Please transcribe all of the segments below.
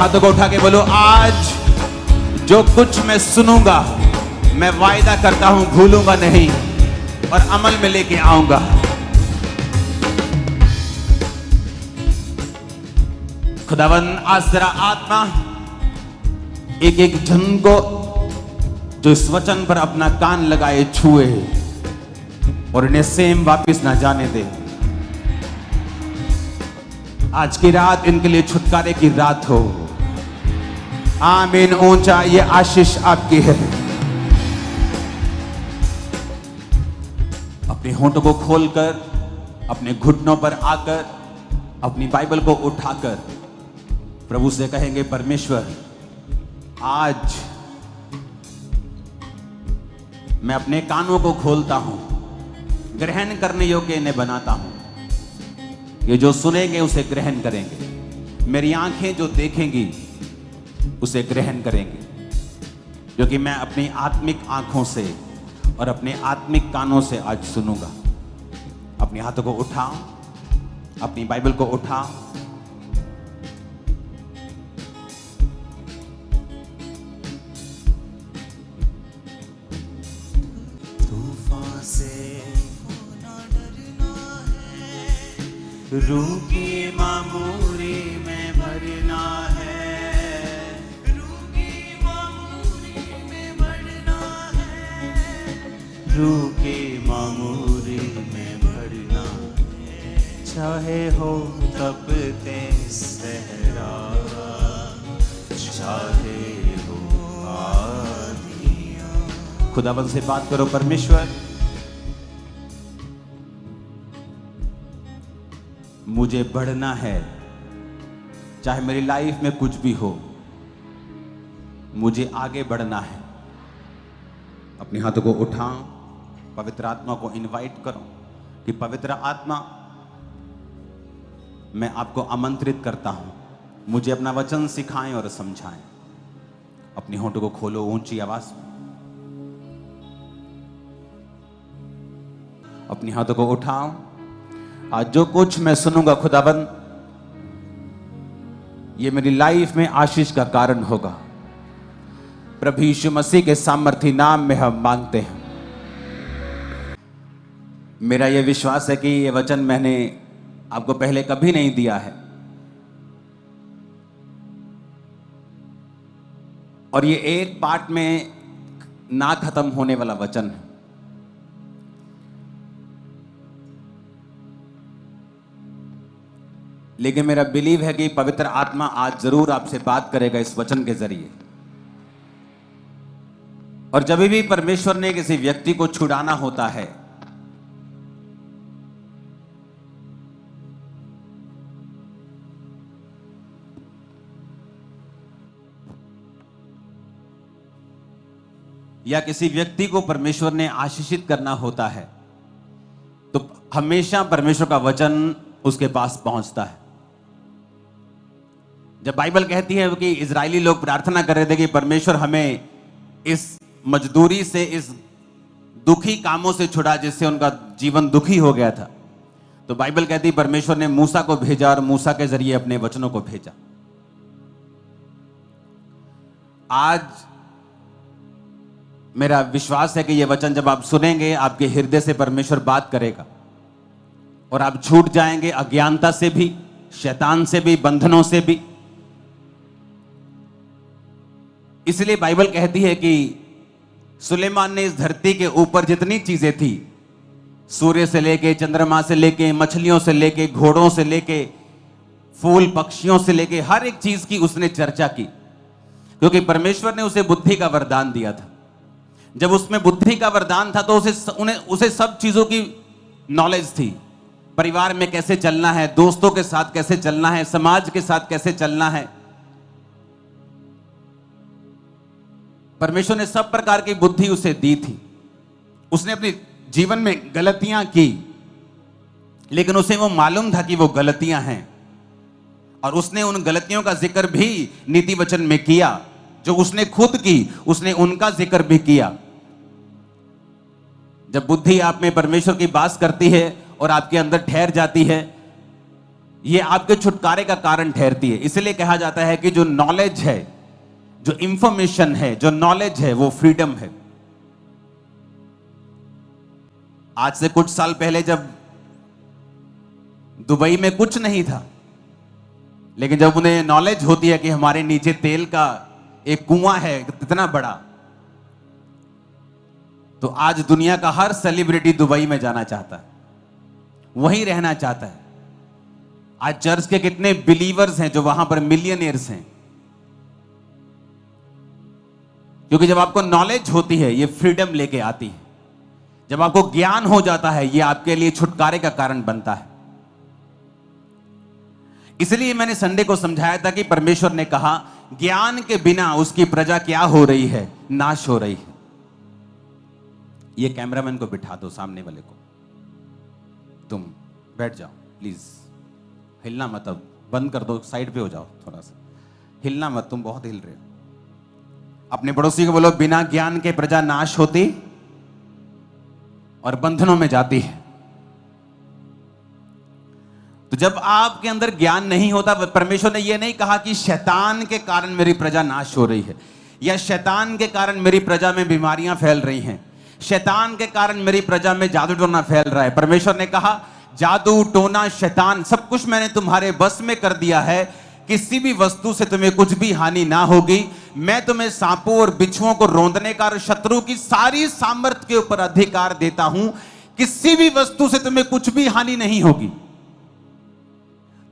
हाथों को उठा के बोलो, आज जो कुछ मैं सुनूंगा मैं वायदा करता हूं भूलूंगा नहीं और अमल में लेके आऊंगा। खुदावन आज तेरा आत्मा एक एक जन को जो इस वचन पर अपना कान लगाए छुए और इन्हें सेम वापस ना जाने दे। आज की रात इनके लिए छुटकारे की रात हो। आमीन। ऊंचा ये आशीष आपकी है। अपने होंठों को खोलकर, अपने घुटनों पर आकर, अपनी बाइबल को उठाकर प्रभु से कहेंगे, परमेश्वर आज मैं अपने कानों को खोलता हूं, ग्रहण करने योग्य इन्हें बनाता हूं। ये जो सुनेंगे उसे ग्रहण करेंगे, मेरी आंखें जो देखेंगी उसे ग्रहण करेंगे, क्योंकि मैं अपनी आत्मिक आंखों से और अपने आत्मिक कानों से आज सुनूंगा। अपने हाथों को उठाओ, अपनी बाइबल को उठाओ, तूफान से रूह की मामूरी में भरना है, रूह की मामूरी में भरना है, रूह की मामूरी में भरना है। चाहे हो तपते सहरा, चाहे हो आंधियां। खुदावन से बात करो, परमेश्वर मुझे बढ़ना है, चाहे मेरी लाइफ में कुछ भी हो, मुझे आगे बढ़ना है। अपने हाथों को उठाओ, पवित्र आत्मा को इनवाइट करो कि पवित्र आत्मा मैं आपको आमंत्रित करता हूं, मुझे अपना वचन सिखाएं और समझाएं। अपने होंठों को खोलो ऊंची आवाज में, अपने हाथों को उठाओ। आज जो कुछ मैं सुनूंगा खुदावन, ये मेरी लाइफ में आशीष का कारण होगा। प्रभु यीशु मसीह के सामर्थी नाम में हम मांगते हैं। मेरा यह विश्वास है कि ये वचन मैंने आपको पहले कभी नहीं दिया है और ये एक पार्ट में ना खत्म होने वाला वचन है। लेकिन मेरा बिलीव है कि पवित्र आत्मा आज जरूर आपसे बात करेगा इस वचन के जरिए। और जब भी परमेश्वर ने किसी व्यक्ति को छुड़ाना होता है, या किसी व्यक्ति को परमेश्वर ने आशीषित करना होता है, तो हमेशा परमेश्वर का वचन उसके पास पहुंचता है। जब बाइबल कहती है कि इजरायली लोग प्रार्थना कर रहे थे कि परमेश्वर हमें इस मजदूरी से, इस दुखी कामों से छुड़ा जिससे उनका जीवन दुखी हो गया था, तो बाइबल कहती है परमेश्वर ने मूसा को भेजा और मूसा के जरिए अपने वचनों को भेजा। आज मेरा विश्वास है कि यह वचन जब आप सुनेंगे, आपके हृदय से परमेश्वर बात करेगा और आप छूट जाएंगे अज्ञानता से भी, शैतान से भी, बंधनों से भी। इसलिए बाइबल कहती है कि सुलेमान ने इस धरती के ऊपर जितनी चीजें थी, सूर्य से लेके, चंद्रमा से लेके, मछलियों से लेके, घोड़ों से लेके, फूल पक्षियों से लेके, हर एक चीज की उसने चर्चा की, क्योंकि परमेश्वर ने उसे बुद्धि का वरदान दिया था। जब उसमें बुद्धि का वरदान था तो उसे सब चीजों की नॉलेज थी। परिवार में कैसे चलना है, दोस्तों के साथ कैसे चलना है, समाज के साथ कैसे चलना है। परमेश्वर ने सब प्रकार की बुद्धि उसे दी थी। उसने अपने जीवन में गलतियां की, लेकिन उसे वो मालूम था कि वो गलतियां हैं, और उसने उन गलतियों का जिक्र भी नीति वचन में किया। जो उसने खुद की, उसने उनका जिक्र भी किया। जब बुद्धि आप में परमेश्वर की बात करती है और आपके अंदर ठहर जाती है, ये आपके छुटकारे का कारण ठहरती है। इसलिए कहा जाता है कि जो नॉलेज है, जो इंफॉर्मेशन है, जो नॉलेज है, वो फ्रीडम है। आज से कुछ साल पहले जब दुबई में कुछ नहीं था, लेकिन जब उन्हें नॉलेज होती है कि हमारे नीचे तेल का एक कुआं है इतना बड़ा, तो आज दुनिया का हर सेलिब्रिटी दुबई में जाना चाहता है, वहीं रहना चाहता है। आज चर्च के कितने बिलीवर्स हैं जो वहां पर मिलियनियर्स हैं, क्योंकि जब आपको नॉलेज होती है ये फ्रीडम लेके आती है। जब आपको ज्ञान हो जाता है ये आपके लिए छुटकारे का कारण बनता है। इसलिए मैंने संडे को समझाया था कि परमेश्वर ने कहा ज्ञान के बिना उसकी प्रजा क्या हो रही है, नाश हो रही है। ये कैमरामैन को बिठा दो, सामने वाले को, तुम बैठ जाओ प्लीज, हिलना मत, अब बंद कर दो, साइड पे हो जाओ, थोड़ा सा हिलना मत, तुम बहुत हिल रहे हो। अपने पड़ोसी को बोलो बिना ज्ञान के प्रजा नाश होती और बंधनों में जाती है। तो जब आपके अंदर ज्ञान नहीं होता, परमेश्वर ने यह नहीं कहा कि शैतान के कारण मेरी प्रजा नाश हो रही है, या शैतान के कारण मेरी प्रजा में बीमारियां फैल रही हैं, शैतान के कारण मेरी प्रजा में जादू टोना फैल रहा है। परमेश्वर ने कहा जादू टोना शैतान सब कुछ मैंने तुम्हारे बस में कर दिया है, किसी भी वस्तु से तुम्हें कुछ भी हानि ना होगी। मैं तुम्हें सांपों और बिच्छुओं को रौंदने का और शत्रु की सारी सामर्थ्य के ऊपर अधिकार देता हूं। किसी भी वस्तु से तुम्हें कुछ भी हानि नहीं होगी।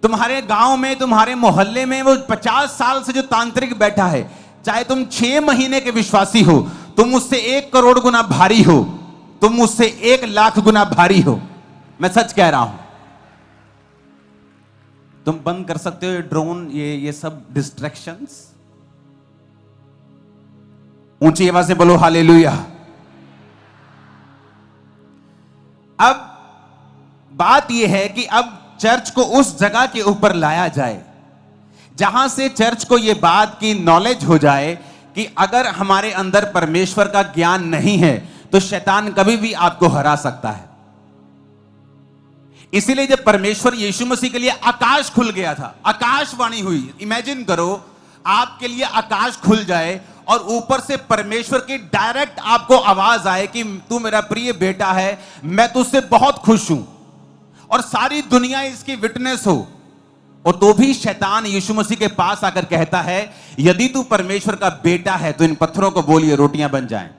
तुम्हारे गांव में, तुम्हारे मोहल्ले में वो 50 साल से जो तांत्रिक बैठा है, चाहे तुम 6 महीने के विश्वासी हो, तुम उससे 1 करोड़ गुना भारी हो, तुम उससे 1 लाख गुना भारी हो, मैं सच कह रहा हूं। तुम बंद कर सकते हो ये ड्रोन, ये सब डिस्ट्रैक्शंस। ऊंची आवाज से बोलो हालेलुया। अब बात यह है कि अब चर्च को उस जगह के ऊपर लाया जाए जहां से चर्च को यह बात की नॉलेज हो जाए कि अगर हमारे अंदर परमेश्वर का ज्ञान नहीं है तो शैतान कभी भी आपको हरा सकता है। इसीलिए जब परमेश्वर यीशु मसीह के लिए आकाश खुल गया था, आकाशवाणी हुई, इमेजिन करो आपके लिए आकाश खुल जाए और ऊपर से परमेश्वर की डायरेक्ट आपको आवाज आए कि तू मेरा प्रिय बेटा है, मैं तुझसे बहुत खुश हूं, और सारी दुनिया इसकी विटनेस हो। और तो भी शैतान यीशु मसीह के पास आकर कहता है यदि तू परमेश्वर का बेटा है तो इन पत्थरों को बोलिए रोटियां बन जाएं।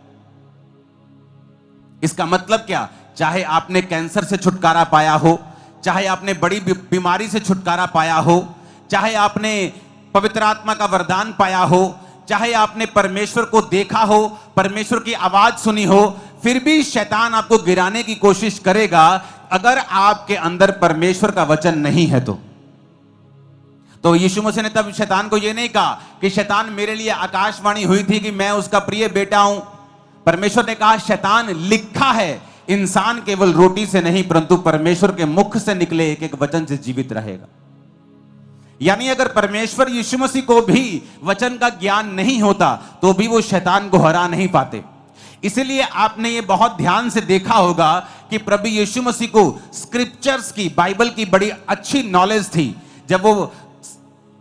इसका मतलब क्या? चाहे आपने कैंसर से छुटकारा पाया हो, चाहे आपने बड़ी बीमारी से छुटकारा पाया हो, चाहे आपने पवित्र आत्मा का वरदान पाया हो, चाहे आपने परमेश्वर को देखा हो, परमेश्वर की आवाज सुनी हो, फिर भी शैतान आपको गिराने की कोशिश करेगा अगर आपके अंदर परमेश्वर का वचन नहीं है। तो यीशु मसीह ने तब शैतान को यह नहीं कहा कि शैतान मेरे लिए आकाशवाणी हुई थी कि मैं उसका प्रिय बेटा हूं। परमेश्वर ने कहा शैतान लिखा है इंसान केवल रोटी से नहीं परंतु परमेश्वर के मुख से निकले एक एक वचन से जीवित रहेगा। यानी अगर परमेश्वर यीशु मसीह को भी वचन का ज्ञान नहीं होता तो भी वो शैतान को हरा नहीं पाते। इसलिए आपने ये बहुत ध्यान से देखा होगा कि प्रभु यीशु मसीह को स्क्रिप्चर्स की, बाइबल की बड़ी अच्छी नॉलेज थी। जब वो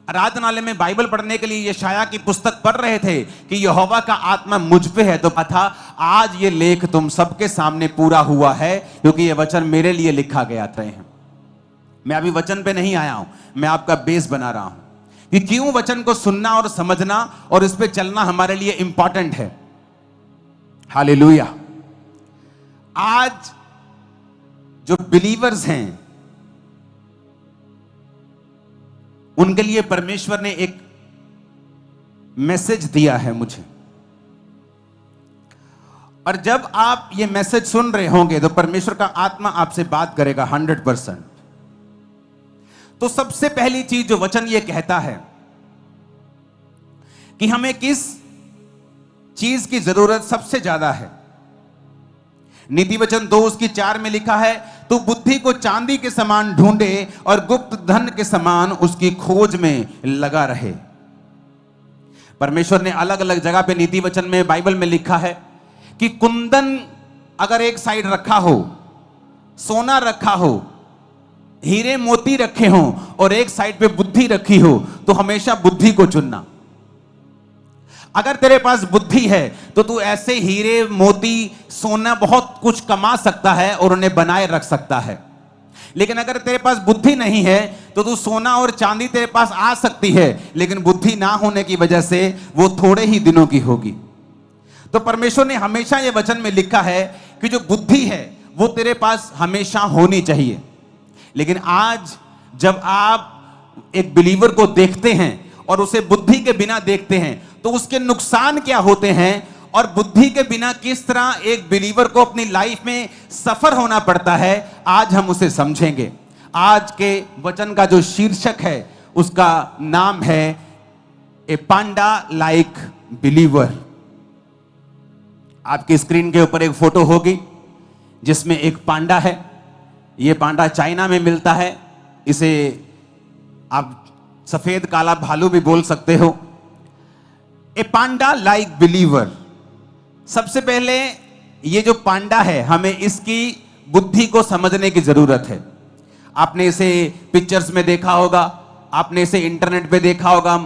आराधनालय में बाइबल पढ़ने के लिए यशाया की पुस्तक पढ़ रहे थे कि यहोवा का आत्मा मुझ पे है, तो था आज ये लेख तुम सबके सामने पूरा हुआ है क्योंकि ये वचन मेरे लिए लिखा गया था। मैं अभी वचन पे नहीं आया हूं, मैं आपका बेस बना रहा हूं कि क्यों वचन को सुनना और समझना और इस पे चलना हमारे लिए इंपॉर्टेंट है। हालेलुया। आज जो बिलीवर्स हैं उनके लिए परमेश्वर ने एक मैसेज दिया है मुझे, और जब आप ये मैसेज सुन रहे होंगे तो परमेश्वर का आत्मा आपसे बात करेगा 100%। तो सबसे पहली चीज जो वचन ये कहता है कि हमें किस चीज की जरूरत सबसे ज्यादा है। नीति वचन 2:4 में लिखा है, तू बुद्धि को चांदी के समान ढूंढे और गुप्त धन के समान उसकी खोज में लगा रहे। परमेश्वर ने अलग अलग जगह पे नीति वचन में, बाइबल में लिखा है कि कुंदन अगर एक साइड रखा हो, सोना रखा हो, हीरे मोती रखे हों और एक साइड पे बुद्धि रखी हो, तो हमेशा बुद्धि को चुनना। अगर तेरे पास बुद्धि है तो तू ऐसे हीरे मोती सोना बहुत कुछ कमा सकता है और उन्हें बनाए रख सकता है। लेकिन अगर तेरे पास बुद्धि नहीं है तो तू सोना और चांदी तेरे पास आ सकती है, लेकिन बुद्धि ना होने की वजह से वो थोड़े ही दिनों की होगी। तो परमेश्वर ने हमेशा ये वचन में लिखा है कि जो बुद्धि है वो तेरे पास हमेशा होनी चाहिए। लेकिन आज जब आप एक बिलीवर को देखते हैं और उसे बुद्धि के बिना देखते हैं तो उसके नुकसान क्या होते हैं और बुद्धि के बिना किस तरह एक बिलीवर को अपनी लाइफ में सफर होना पड़ता है, आज हम उसे समझेंगे। आज के वचन का जो शीर्षक है उसका नाम है ए पांडा लाइक बिलीवर। आपकी स्क्रीन के ऊपर एक फोटो होगी जिसमें एक पांडा है। यह पांडा चाइना में मिलता है। इसे आप सफेद काला भालू भी बोल सकते हो। ए पांडा लाइक बिलीवर। सबसे पहले ये जो पांडा है, हमें इसकी बुद्धि को समझने की जरूरत है। आपने इसे पिक्चर्स में देखा होगा, आपने इसे इंटरनेट पे देखा होगा,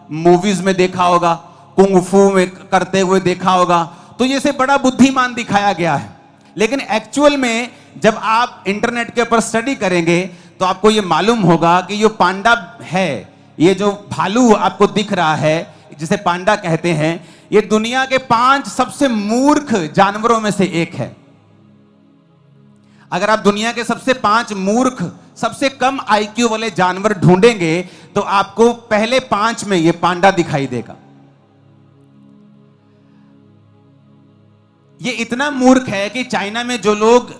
मूवीज में देखा होगा, कुंग फू में करते हुए देखा होगा, तो ये इसे बड़ा बुद्धिमान दिखाया गया है। लेकिन एक्चुअल में जब आप इंटरनेट के ऊपर स्टडी करेंगे तो आपको ये मालूम होगा कि ये पांडा है, ये जो भालू आपको दिख रहा है जिसे पांडा कहते हैं, ये दुनिया के 5 सबसे मूर्ख जानवरों में से एक है। अगर आप दुनिया के सबसे 5 मूर्ख, सबसे कम आईक्यू वाले जानवर ढूंढेंगे तो आपको पहले 5 में ये पांडा दिखाई देगा। ये इतना मूर्ख है कि चाइना में जो लोग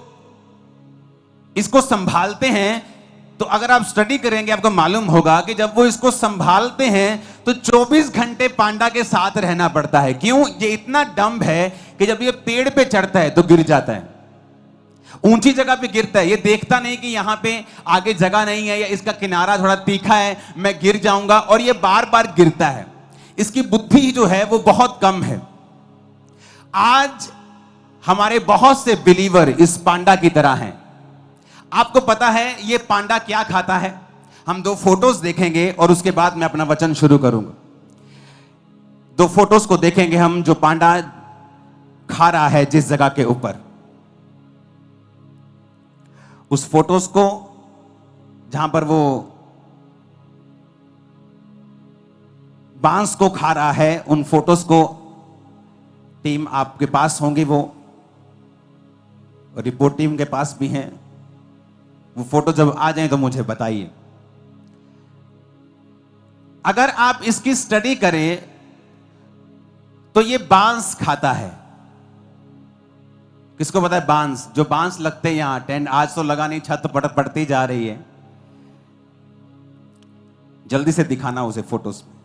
इसको संभालते हैं, तो अगर आप स्टडी करेंगे आपको मालूम होगा कि जब वो इसको संभालते हैं तो 24 घंटे पांडा के साथ रहना पड़ता है। क्यों? ये इतना डम्ब है कि जब ये पेड़ पे चढ़ता है तो गिर जाता है, ऊंची जगह पे गिरता है। ये देखता नहीं कि यहां पे आगे जगह नहीं है या इसका किनारा थोड़ा तीखा है, मैं गिर जाऊंगा, और ये बार बार गिरता है। इसकी बुद्धि जो है वो बहुत कम है। आज हमारे बहुत से बिलीवर इस पांडा की तरह हैं। आपको पता है ये पांडा क्या खाता है? हम 2 फोटोज देखेंगे और उसके बाद मैं अपना वचन शुरू करूंगा। 2 फोटोज को देखेंगे हम, जो पांडा खा रहा है जिस जगह के ऊपर। उस फोटोज को जहां पर वो बांस को खा रहा है, उन फोटोज को टीम आपके पास होंगी, वो रिपोर्ट टीम के पास भी हैं। वो फोटो जब आ जाए तो मुझे बताइए। अगर आप इसकी स्टडी करें तो ये बांस खाता है। किसको पता है बांस? जो बांस लगते हैं यहां टेंट, आज तो लगा नहीं, छत पड़ती जा रही है। जल्दी से दिखाना उसे फोटोज में।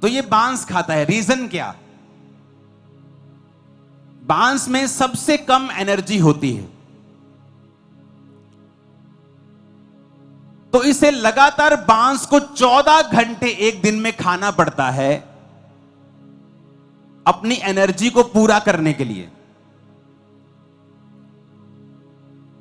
तो ये बांस खाता है। रीजन क्या? बांस में सबसे कम एनर्जी होती है, तो इसे लगातार बांस को 14 घंटे एक दिन में खाना पड़ता है अपनी एनर्जी को पूरा करने के लिए।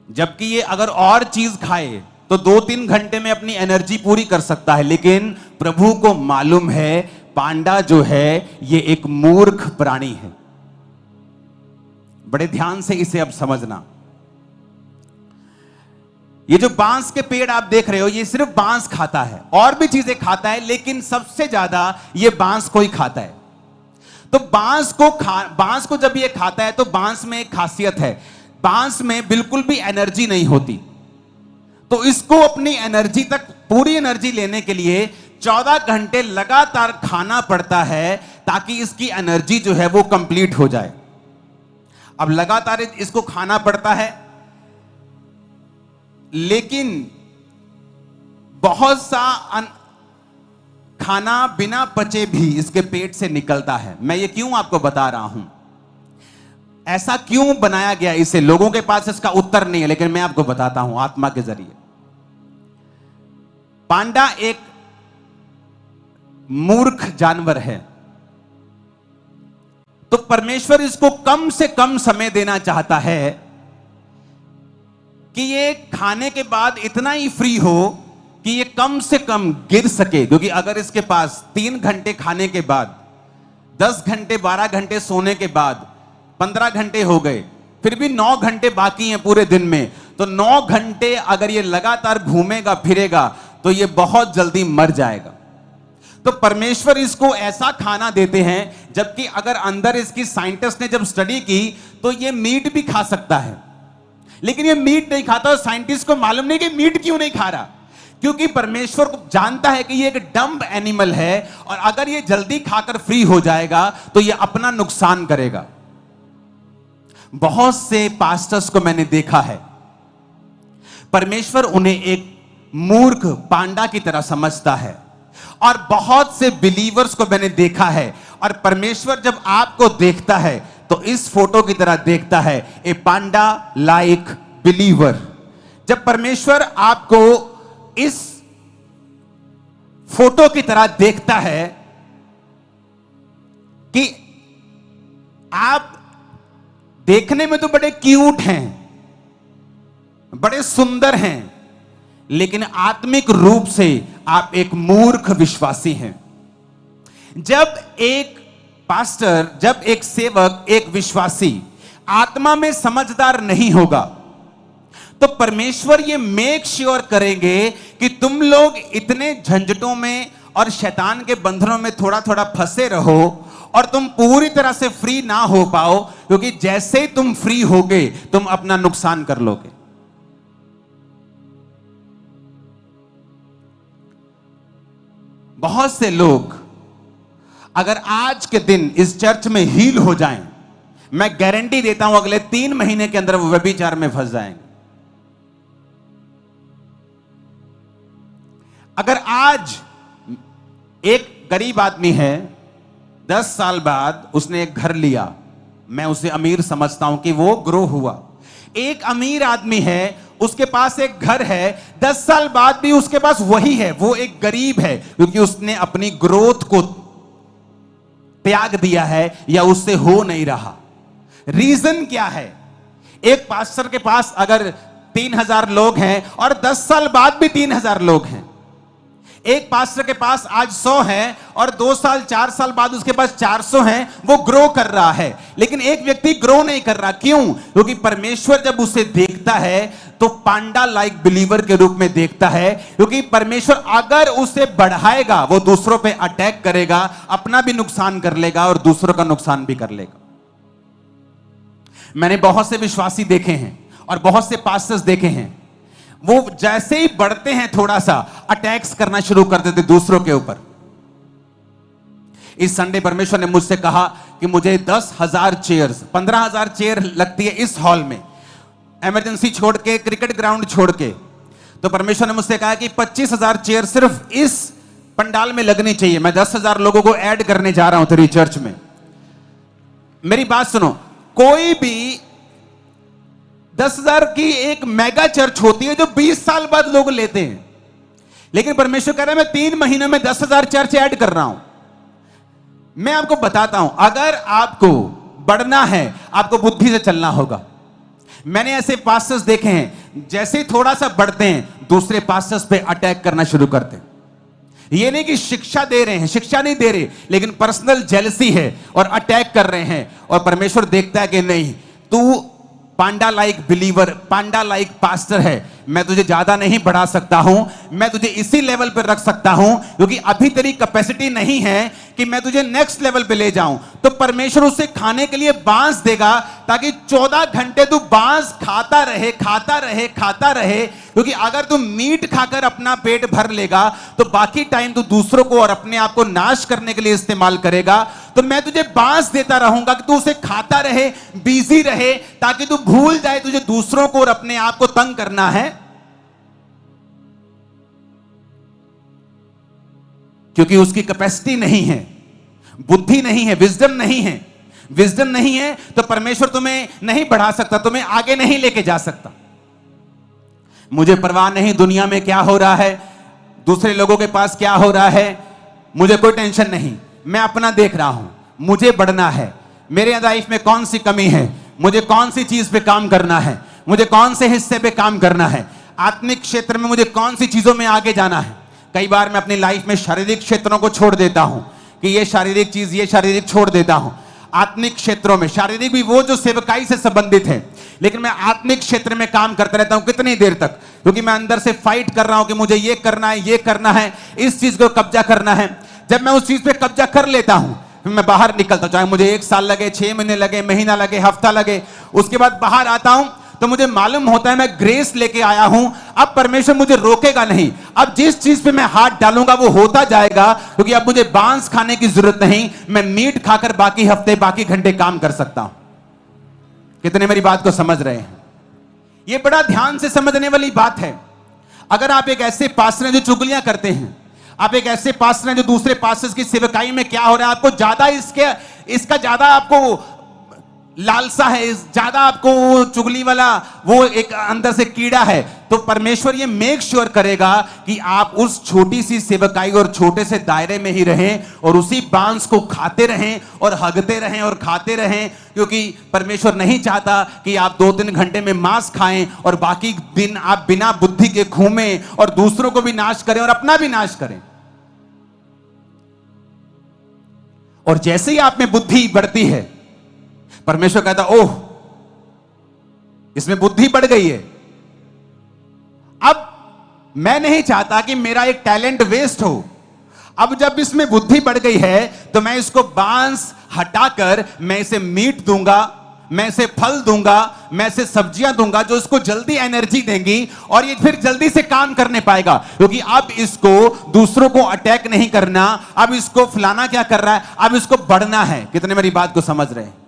जबकि ये अगर और चीज खाए तो 2-3 घंटे में अपनी एनर्जी पूरी कर सकता है। लेकिन प्रभु को मालूम है पांडा जो है ये एक मूर्ख प्राणी है। बड़े ध्यान से इसे अब समझना। ये जो बांस के पेड़ आप देख रहे हो, ये सिर्फ बांस खाता है, और भी चीजें खाता है, लेकिन सबसे ज्यादा ये बांस को ही खाता है। तो बांस को जब ये खाता है तो बांस में एक खासियत है, बांस में बिल्कुल भी एनर्जी नहीं होती। तो इसको अपनी एनर्जी तक, पूरी एनर्जी लेने के लिए 14 घंटे लगातार खाना पड़ता है ताकि इसकी एनर्जी जो है वो कंप्लीट हो जाए। अब लगातार इसको खाना पड़ता है, लेकिन बहुत सा खाना बिना पचे भी इसके पेट से निकलता है। मैं ये क्यों आपको बता रहा हूं, ऐसा क्यों बनाया गया इसे? लोगों के पास इसका उत्तर नहीं है, लेकिन मैं आपको बताता हूं आत्मा के जरिए। पांडा एक मूर्ख जानवर है, तो परमेश्वर इसको कम से कम समय देना चाहता है कि ये खाने के बाद इतना ही फ्री हो कि ये कम से कम गिर सके, क्योंकि अगर इसके पास 3 घंटे खाने के बाद, 10 घंटे 12 घंटे सोने के बाद 15 घंटे हो गए, फिर भी 9 घंटे बाकी हैं पूरे दिन में, तो 9 घंटे अगर ये लगातार घूमेगा फिरेगा तो ये बहुत जल्दी मर जाएगा। तो परमेश्वर इसको ऐसा खाना देते हैं, जबकि अगर अंदर इसकी साइंटिस्ट ने जब स्टडी की तो ये मीट भी खा सकता है, लेकिन ये मीट नहीं खाता। और साइंटिस्ट को मालूम नहीं कि मीट क्यों नहीं खा रहा, क्योंकि परमेश्वर को जानता है कि ये एक डम्ब एनिमल है और अगर ये जल्दी खाकर फ्री हो जाएगा तो ये अपना नुकसान करेगा। बहुत से पास्टर्स को मैंने देखा है, परमेश्वर उन्हें एक मूर्ख पांडा की तरह समझता है, और बहुत से बिलीवर्स को मैंने देखा है, और परमेश्वर जब आपको देखता है तो इस फोटो की तरह देखता है, ए पांडा लाइक बिलीवर। जब परमेश्वर आपको इस फोटो की तरह देखता है कि आप देखने में तो बड़े क्यूट हैं, बड़े सुंदर हैं, लेकिन आत्मिक रूप से आप एक मूर्ख विश्वासी हैं। जब एक पास्टर, जब एक सेवक, एक विश्वासी आत्मा में समझदार नहीं होगा तो परमेश्वर ये मेक श्योर करेंगे कि तुम लोग इतने झंझटों में और शैतान के बंधनों में थोड़ा थोड़ा फंसे रहो और तुम पूरी तरह से फ्री ना हो पाओ, क्योंकि जैसे ही तुम फ्री होगे तुम अपना नुकसान कर लोगे। बहुत से लोग अगर आज के दिन इस चर्च में हील हो जाएं, मैं गारंटी देता हूं अगले 3 महीने के अंदर वो व्यभिचार में फंस जाएंगे। अगर आज एक गरीब आदमी है, 10 साल बाद उसने एक घर लिया, मैं उसे अमीर समझता हूं कि वो ग्रो हुआ। एक अमीर आदमी है, उसके पास एक घर है, 10 साल बाद भी उसके पास वही है, वो एक गरीब है, क्योंकि उसने अपनी ग्रोथ को त्याग दिया है या उससे हो नहीं रहा। रीजन क्या है? एक पास्टर के पास अगर 3000 लोग हैं और 10 साल बाद भी 3000 लोग हैं, एक पास्टर के पास आज 100 है और 2 साल 4 साल बाद उसके पास 400 हैं, वो ग्रो कर रहा है। लेकिन एक व्यक्ति ग्रो नहीं कर रहा, क्यों? क्योंकि परमेश्वर जब उसे देखता है तो पांडा लाइक बिलीवर के रूप में देखता है, क्योंकि परमेश्वर अगर उसे बढ़ाएगा वो दूसरों पे अटैक करेगा, अपना भी नुकसान कर लेगा और दूसरों का नुकसान भी कर लेगा। मैंने बहुत से विश्वासी देखे हैं और बहुत से पास्टर्स देखे हैं, वो जैसे ही बढ़ते हैं थोड़ा सा अटैक्स करना शुरू कर देते दूसरों के ऊपर। इस संडे परमेश्वर ने मुझसे कहा कि मुझे 10,000 चेयर्स, 15,000 चेयर लगती है इस हॉल में, इमरजेंसी छोड़ के, क्रिकेट ग्राउंड छोड़ के। तो परमेश्वर ने मुझसे कहा कि 25,000 चेयर सिर्फ इस पंडाल में लगनी चाहिए। मैं 10,000 लोगों को ऐड करने जा रहा हूं तेरी चर्च में। मेरी बात सुनो, कोई भी 10,000 की एक मेगा चर्च होती है जो 20 साल बाद लोग लेते हैं, लेकिन परमेश्वर कह रहा है मैं 3 महीनों में 10,000 चर्च ऐड कर रहा हूं। मैं आपको बताता हूं, अगर आपको बढ़ना है आपको बुद्धि से चलना होगा। मैंने ऐसे पास्टर्स देखे हैं, जैसे ही थोड़ा सा बढ़ते हैं दूसरे पास्टर्स पे अटैक करना शुरू करते हैं। ये नहीं कि शिक्षा दे रहे हैं, शिक्षा नहीं दे रहे, लेकिन पर्सनल जेलसी है और अटैक कर रहे हैं। और परमेश्वर देखता है कि नहीं, तू पांडा लाइक बिलीवर, पांडा लाइक पास्टर है, मैं तुझे ज्यादा नहीं बढ़ा सकता हूं, मैं तुझे इसी लेवल पर रख सकता हूं, क्योंकि अभी तेरी कैपेसिटी नहीं है कि मैं तुझे नेक्स्ट लेवल पे ले जाऊं। तो परमेश्वर उसे खाने के लिए बांस देगा, ताकि 14 घंटे तू बांस खाता रहे, खाता रहे, खाता रहे। क्योंकि अगर तू मीट खाकर अपना पेट भर लेगा तो बाकी टाइम तू दूसरों को और अपने आप को नाश करने के लिए इस्तेमाल करेगा। तो मैं तुझे बांस देता रहूंगा कि तू उसे खाता रहे, बिजी रहे, ताकि तू भूल जाए तुझे दूसरों को और अपने आप को तंग करना है। क्योंकि उसकी कैपेसिटी नहीं है, बुद्धि नहीं है, विजडम नहीं है। विजडम नहीं है तो परमेश्वर तुम्हें नहीं बढ़ा सकता, तुम्हें आगे नहीं लेके जा सकता। मुझे परवाह नहीं दुनिया में क्या हो रहा है, दूसरे लोगों के पास क्या हो रहा है, मुझे कोई टेंशन नहीं। मैं अपना देख रहा हूं, मुझे बढ़ना है। मेरे लाइफ में कौन सी कमी है, मुझे कौन सी चीज पे काम करना है, मुझे कौन से हिस्से पे काम करना है, आत्मिक क्षेत्र में मुझे कौन सी चीजों में आगे जाना है। कई बार मैं अपनी लाइफ में शारीरिक क्षेत्रों को छोड़ देता हूं कि ये शारीरिक चीज, ये शारीरिक छोड़ देता हूं। आत्मिक क्षेत्रों में, शारीरिक भी वो जो सेवकाई से संबंधित है, लेकिन मैं आत्मिक क्षेत्र में काम करता रहता हूं। कितनी देर तक? क्योंकि मैं अंदर से फाइट कर रहा हूं कि मुझे ये करना है, ये करना है, इस चीज को कब्जा करना है। जब मैं उस चीज पे कब्जा कर लेता हूं, फिर मैं बाहर निकलता हूं, चाहे मुझे 1 साल लगे, 6 महीने लगे, महीना लगे, हफ्ता लगे, उसके बाद बाहर आता हूं तो मुझे मालूम होता है मैं ग्रेस लेके आया हूं। अब परमेश्वर मुझे रोकेगा नहीं। अब जिस चीज पे मैं हाथ डालूंगा वो होता जाएगा, क्योंकि अब मुझे बांस खाने की जरूरत नहीं। मैं मीट खाकर बाकी हफ्ते, बाकी घंटे काम कर सकता हूं। कितने मेरी बात को समझ रहे हैं? यह बड़ा ध्यान से समझने वाली बात है। अगर आप एक ऐसे पास्टर हैं जो चुगलियां करते हैं, आप एक ऐसे पास्टर हैं जो दूसरे पास्टर्स की सेवकाई में क्या हो रहा है, आपको ज्यादा इसका ज्यादा आपको लालसा है, ज्यादा आपको वो चुगली वाला वो एक अंदर से कीड़ा है, तो परमेश्वर ये मेक श्योर करेगा कि आप उस छोटी सी सेवकाई और छोटे से दायरे में ही रहें और उसी बांस को खाते रहें और हगते रहें और खाते रहें। क्योंकि परमेश्वर नहीं चाहता कि आप 2-3 घंटे में मांस खाएं और बाकी दिन आप बिना बुद्धि के घूमें और दूसरों को भी नाश करें और अपना भी नाश करें। और जैसे ही आप में बुद्धि बढ़ती है, परमेश्वर कहता, ओह, इसमें बुद्धि बढ़ गई है। अब मैं नहीं चाहता कि मेरा एक टैलेंट वेस्ट हो। अब जब इसमें बुद्धि बढ़ गई है तो मैं इसको बांस हटाकर मैं इसे मीट दूंगा, मैं इसे फल दूंगा, मैं इसे सब्जियां दूंगा जो इसको जल्दी एनर्जी देंगी और ये फिर जल्दी से काम करने पाएगा। क्योंकि अब इसको दूसरों को अटैक नहीं करना, अब इसको फलाना क्या कर रहा है, अब इसको बढ़ना है। कितने मेरी बात को समझ रहे हैं?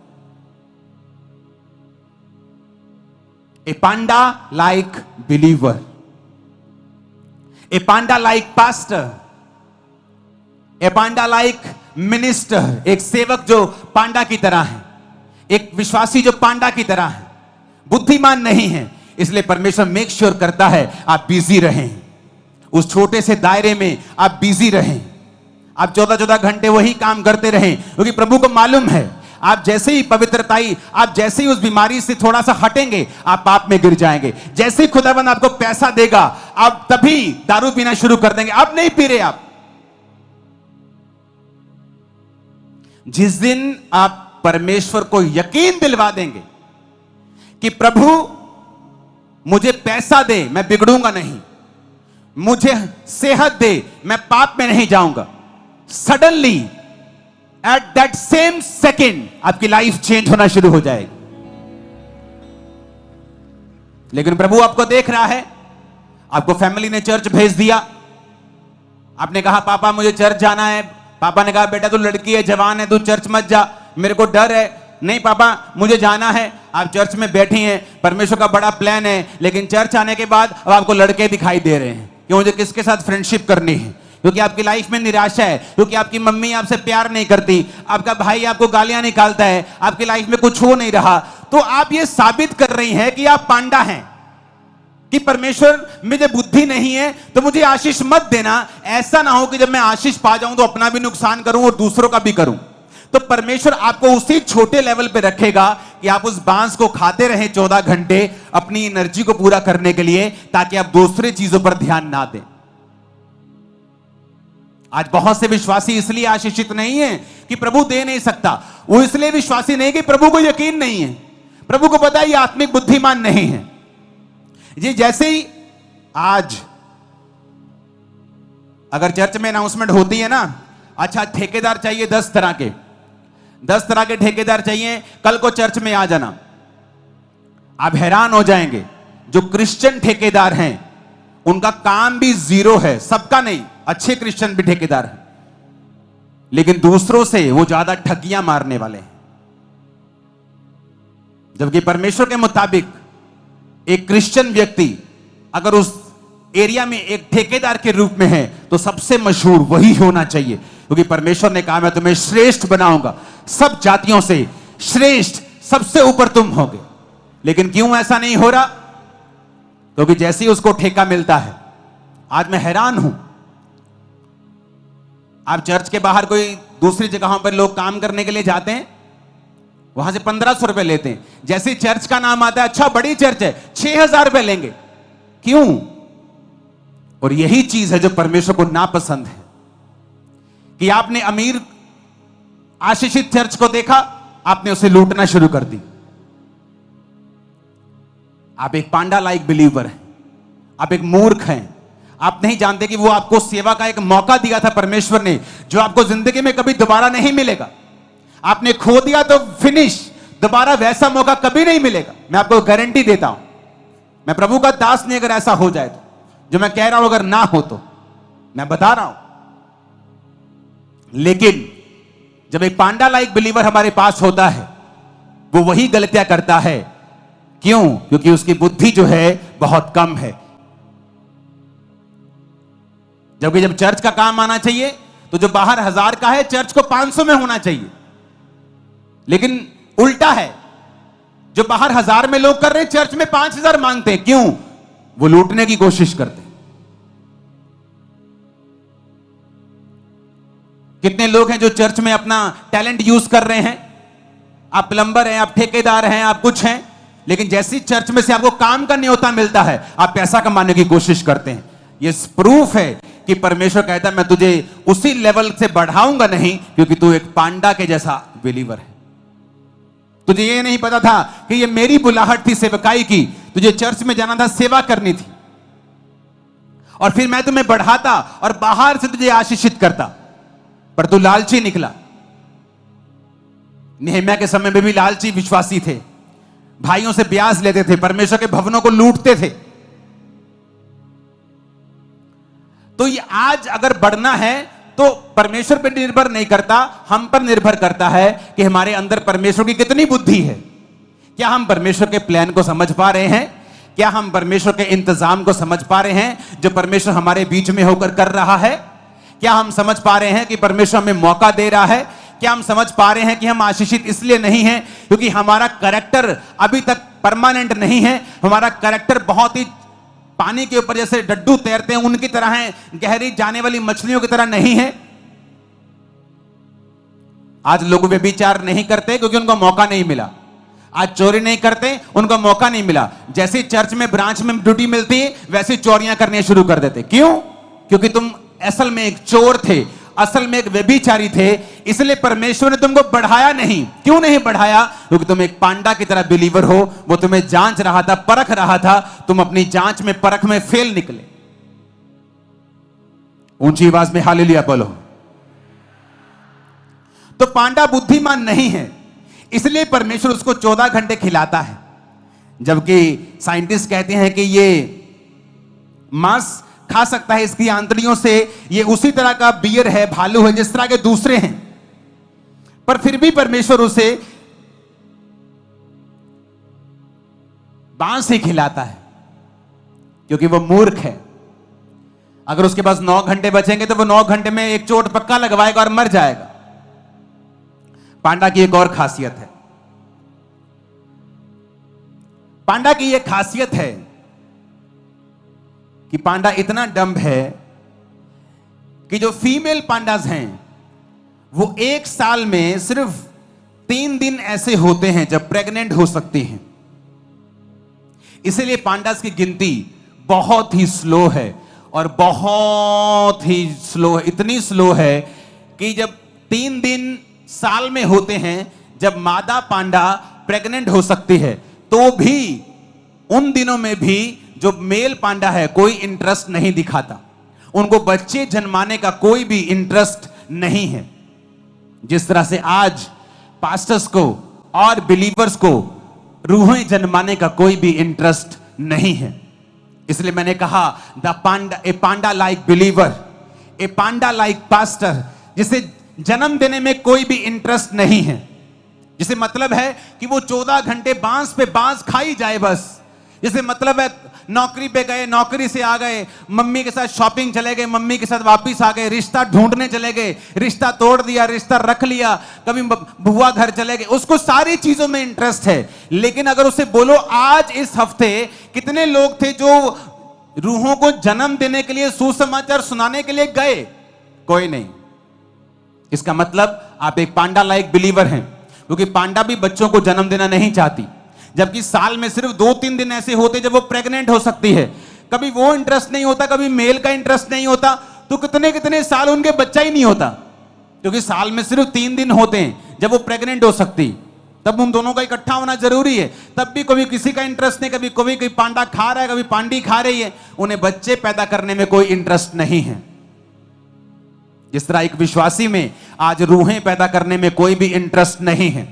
A panda like believer, a panda like pastor, a panda like minister, एक सेवक जो पांडा की तरह है, एक विश्वासी जो पांडा की तरह है, बुद्धिमान नहीं है। इसलिए परमेश्वर मेक श्योर करता है आप बिजी रहें, उस छोटे से दायरे में आप बिजी रहें, आप 14-14 घंटे वही काम करते रहें। क्योंकि प्रभु को मालूम है आप जैसे ही पवित्रताई, आप जैसे ही उस बीमारी से थोड़ा सा हटेंगे, आप पाप में गिर जाएंगे। जैसे ही खुदाबंद आपको पैसा देगा, आप तभी दारू पीना शुरू कर देंगे। अब नहीं पी रहे आप। जिस दिन आप परमेश्वर को यकीन दिलवा देंगे कि प्रभु मुझे पैसा दे, मैं बिगड़ूंगा नहीं, मुझे सेहत दे, मैं पाप में नहीं जाऊंगा, suddenly at that same second आपकी लाइफ चेंज होना शुरू हो जाएगी। लेकिन प्रभु आपको देख रहा है, आपको फैमिली ने चर्च भेज दिया, आपने कहा पापा मुझे चर्च जाना है, पापा ने कहा बेटा तू लड़की है, जवान है, तू चर्च मत जा, मेरे को डर है। नहीं पापा मुझे जाना है। आप चर्च में बैठी हैं, परमेश्वर का बड़ा प्लान है, लेकिन चर्च आने के बाद अब आपको लड़के दिखाई दे रहे हैं कि मुझे किसके साथ फ्रेंडशिप करनी है, क्योंकि आपकी लाइफ में निराशा है, क्योंकि आपकी मम्मी आपसे प्यार नहीं करती, आपका भाई आपको गालियां निकालता है, आपकी लाइफ में कुछ हो नहीं रहा। तो आप ये साबित कर रही हैं कि आप पांडा हैं, कि परमेश्वर मुझे बुद्धि नहीं है तो मुझे आशीष मत देना। ऐसा ना हो कि जब मैं आशीष पा जाऊं तो अपना भी नुकसान करूं और दूसरों का भी करूं। तो परमेश्वर आपको उसी छोटे लेवल पे रखेगा कि आप उस बांस को खाते रहें 14 घंटे अपनी एनर्जी को पूरा करने के लिए, ताकि आप दूसरी चीजों पर ध्यान ना दें। आज बहुत से विश्वासी इसलिए आशीषित नहीं है कि प्रभु दे नहीं सकता, वो इसलिए विश्वासी नहीं कि प्रभु को यकीन नहीं है, प्रभु को पता है ये आत्मिक बुद्धिमान नहीं है। ये जैसे ही आज अगर चर्च में अनाउंसमेंट होती है ना, अच्छा ठेकेदार चाहिए 10 तरह के, 10 तरह के ठेकेदार चाहिए, कल को चर्च में आ जाना। आप हैरान हो जाएंगे, जो क्रिश्चियन ठेकेदार हैं उनका काम भी 0 है, सबका नहीं, अच्छे क्रिश्चियन भी ठेकेदार हैं, लेकिन दूसरों से वो ज्यादा ठगियां मारने वाले हैं। जबकि परमेश्वर के मुताबिक एक क्रिश्चियन व्यक्ति अगर उस एरिया में एक ठेकेदार के रूप में है तो सबसे मशहूर वही होना चाहिए, क्योंकि परमेश्वर ने कहा मैं तुम्हें श्रेष्ठ बनाऊंगा, सब जातियों से श्रेष्ठ, सबसे ऊपर तुम होगे। लेकिन क्यों ऐसा नहीं हो रहा? क्योंकि जैसे ही उसको ठेका मिलता है, आज मैं हैरान हूं, आप चर्च के बाहर कोई दूसरी जगहों पर लोग काम करने के लिए जाते हैं, वहां से 1500 रुपए लेते हैं। जैसे चर्च का नाम आता है, अच्छा बड़ी चर्च है, 6000 रुपए लेंगे। क्यों? और यही चीज है जो परमेश्वर को नापसंद है, कि आपने अमीर आशीषित चर्च को देखा, आपने उसे लूटना शुरू कर दी। आप एक पांडा लाइक बिलीवर हैं, आप एक मूर्ख हैं। आप नहीं जानते कि वो आपको सेवा का एक मौका दिया था परमेश्वर ने, जो आपको जिंदगी में कभी दोबारा नहीं मिलेगा। आपने खो दिया तो फिनिश, दोबारा वैसा मौका कभी नहीं मिलेगा। मैं आपको गारंटी देता हूं, मैं प्रभु का दास नहीं, अगर ऐसा हो जाए तो, जो मैं कह रहा हूं अगर ना हो तो मैं बता रहा हूं। लेकिन जब एक पांडा लाइक बिलीवर हमारे पास होता है, वो वही गलतियां करता है। क्यों? क्योंकि उसकी बुद्धि जो है बहुत कम है। जबकि जब चर्च का काम आना चाहिए तो जो बाहर 1000 का है, चर्च को 500 में होना चाहिए। लेकिन उल्टा है, जो बाहर 1000 में लोग कर रहे हैं, चर्च में 5000 मांगते हैं। क्यों? वो लूटने की कोशिश करते हैं। कितने लोग हैं जो चर्च में अपना टैलेंट यूज कर रहे हैं? आप प्लम्बर हैं, आप ठेकेदार हैं, आप कुछ हैं, लेकिन जैसी चर्च में से आपको काम का न्योता मिलता है, आप पैसा कमाने की कोशिश करते हैं। यह प्रूफ है कि परमेश्वर कहता है मैं तुझे उसी लेवल से बढ़ाऊंगा नहीं, क्योंकि तू एक पांडा के जैसा बिलीवर है। तुझे यह नहीं पता था कि यह मेरी बुलाहट थी सेवकाई की, तुझे चर्च में जाना था, सेवा करनी थी, और फिर मैं तुम्हें बढ़ाता और बाहर से तुझे आशीषित करता, पर तू लालची निकला। नेहम्याह के समय में भी लालची विश्वासी थे, भाइयों से ब्याज लेते थे, परमेश्वर के भवनों को लूटते थे। तो ये आज अगर बढ़ना है तो परमेश्वर पर निर्भर नहीं करता, हम पर निर्भर करता है कि हमारे अंदर परमेश्वर की कितनी बुद्धि है। क्या हम परमेश्वर के प्लान को समझ पा रहे हैं? क्या हम परमेश्वर के इंतजाम को समझ पा रहे हैं जो परमेश्वर हमारे बीच में होकर कर रहा है? क्या हम समझ पा रहे हैं कि परमेश्वर हमें मौका दे रहा है? क्या हम समझ पा रहे हैं कि हम आशीषित इसलिए नहीं हैं क्योंकि हमारा कैरेक्टर अभी तक परमानेंट नहीं है? हमारा कैरेक्टर बहुत ही पानी के ऊपर जैसे डड्डू तैरते हैं उनकी तरह है, गहरी जाने वाली मछलियों की तरह नहीं है। आज लोग व्यभिचार नहीं करते क्योंकि उनको मौका नहीं मिला। आज चोरी नहीं करते, उनको मौका नहीं मिला। जैसे चर्च में ब्रांच में ड्यूटी मिलती है, वैसे चोरियां करने शुरू कर देते। क्यों? क्योंकि तुम असल में एक चोर थे, असल में एक व्यभिचारी थे, इसलिए परमेश्वर ने तुमको बढ़ाया नहीं। क्यों नहीं बढ़ाया? क्योंकि तुम एक पांडा की तरह बिलीवर हो। वो तुम्हें जांच रहा था, परख रहा था, तुम अपनी जांच में, परख में फेल निकले। ऊंची आवाज में हालेलुया बोलो। तो पांडा बुद्धिमान नहीं है, इसलिए परमेश्वर उसको 14 घंटे खिलाता है। जबकि साइंटिस्ट कहते हैं कि ये मांस खा सकता है, इसकी आंतड़ियों से ये उसी तरह का बियर है, भालू है, जिस तरह के दूसरे हैं, पर फिर भी परमेश्वर उसे बांस ही खिलाता है क्योंकि वो मूर्ख है। अगर उसके पास 9 घंटे बचेंगे तो वो 9 घंटे में एक चोट पक्का लगवाएगा और मर जाएगा। पांडा की एक और खासियत है, पांडा की एक खासियत है कि पांडा इतना डम्ब है कि जो फीमेल पांडास हैं वो एक साल में सिर्फ 3 दिन ऐसे होते हैं जब प्रेग्नेंट हो सकती हैं। इसलिए पांडास की गिनती बहुत ही स्लो है, और बहुत ही स्लो है, इतनी स्लो है कि जब 3 दिन साल में होते हैं जब मादा पांडा प्रेग्नेंट हो सकती है, तो भी उन दिनों में भी जो मेल पांडा है कोई इंटरेस्ट नहीं दिखाता। उनको बच्चे जन्माने का कोई भी इंटरेस्ट नहीं है। जिस तरह से आज पास्टर्स को और बिलीवर्स को रूहें जन्माने का कोई भी इंटरेस्ट नहीं है। इसलिए मैंने कहा ए पांडा लाइक बिलीवर, ए पांडा लाइक पास्टर, जिसे जन्म देने में कोई भी इंटरेस्ट नहीं है, जिसे मतलब है कि वो 14 घंटे बांस पे बांस खाई जाए बस। जिसे मतलब है नौकरी पे गए, नौकरी से आ गए, मम्मी के साथ शॉपिंग चले गए, मम्मी के साथ वापस आ गए, रिश्ता ढूंढने चले गए, रिश्ता तोड़ दिया, रिश्ता रख लिया, कभी बुआ घर चले गए, उसको सारी चीजों में इंटरेस्ट है। लेकिन अगर उसे बोलो आज इस हफ्ते कितने लोग थे जो रूहों को जन्म देने के लिए, सुसमाचार सुनाने के लिए गए, कोई नहीं। इसका मतलब आप एक पांडा लाइक बिलीवर हैं। क्योंकि पांडा भी बच्चों को जन्म देना नहीं चाहती, जबकि साल में सिर्फ 2-3 दिन ऐसे होते जब वो प्रेग्नेंट हो सकती है। कभी वो इंटरेस्ट नहीं होता, कभी मेल का इंटरेस्ट नहीं होता, तो कितने कितने साल उनके बच्चा ही नहीं होता, क्योंकि साल में सिर्फ 3 दिन होते हैं जब वो प्रेग्नेंट हो सकती, तब उन दोनों का इकट्ठा होना जरूरी है। तब भी कभी किसी का इंटरेस्ट नहीं, कभी कोई पांडा खा रहा है, कभी पांडी खा रही है, उन्हें बच्चे पैदा करने में कोई इंटरेस्ट नहीं है। जिस तरह एक विश्वासी में आज रूहें पैदा करने में कोई भी इंटरेस्ट नहीं है,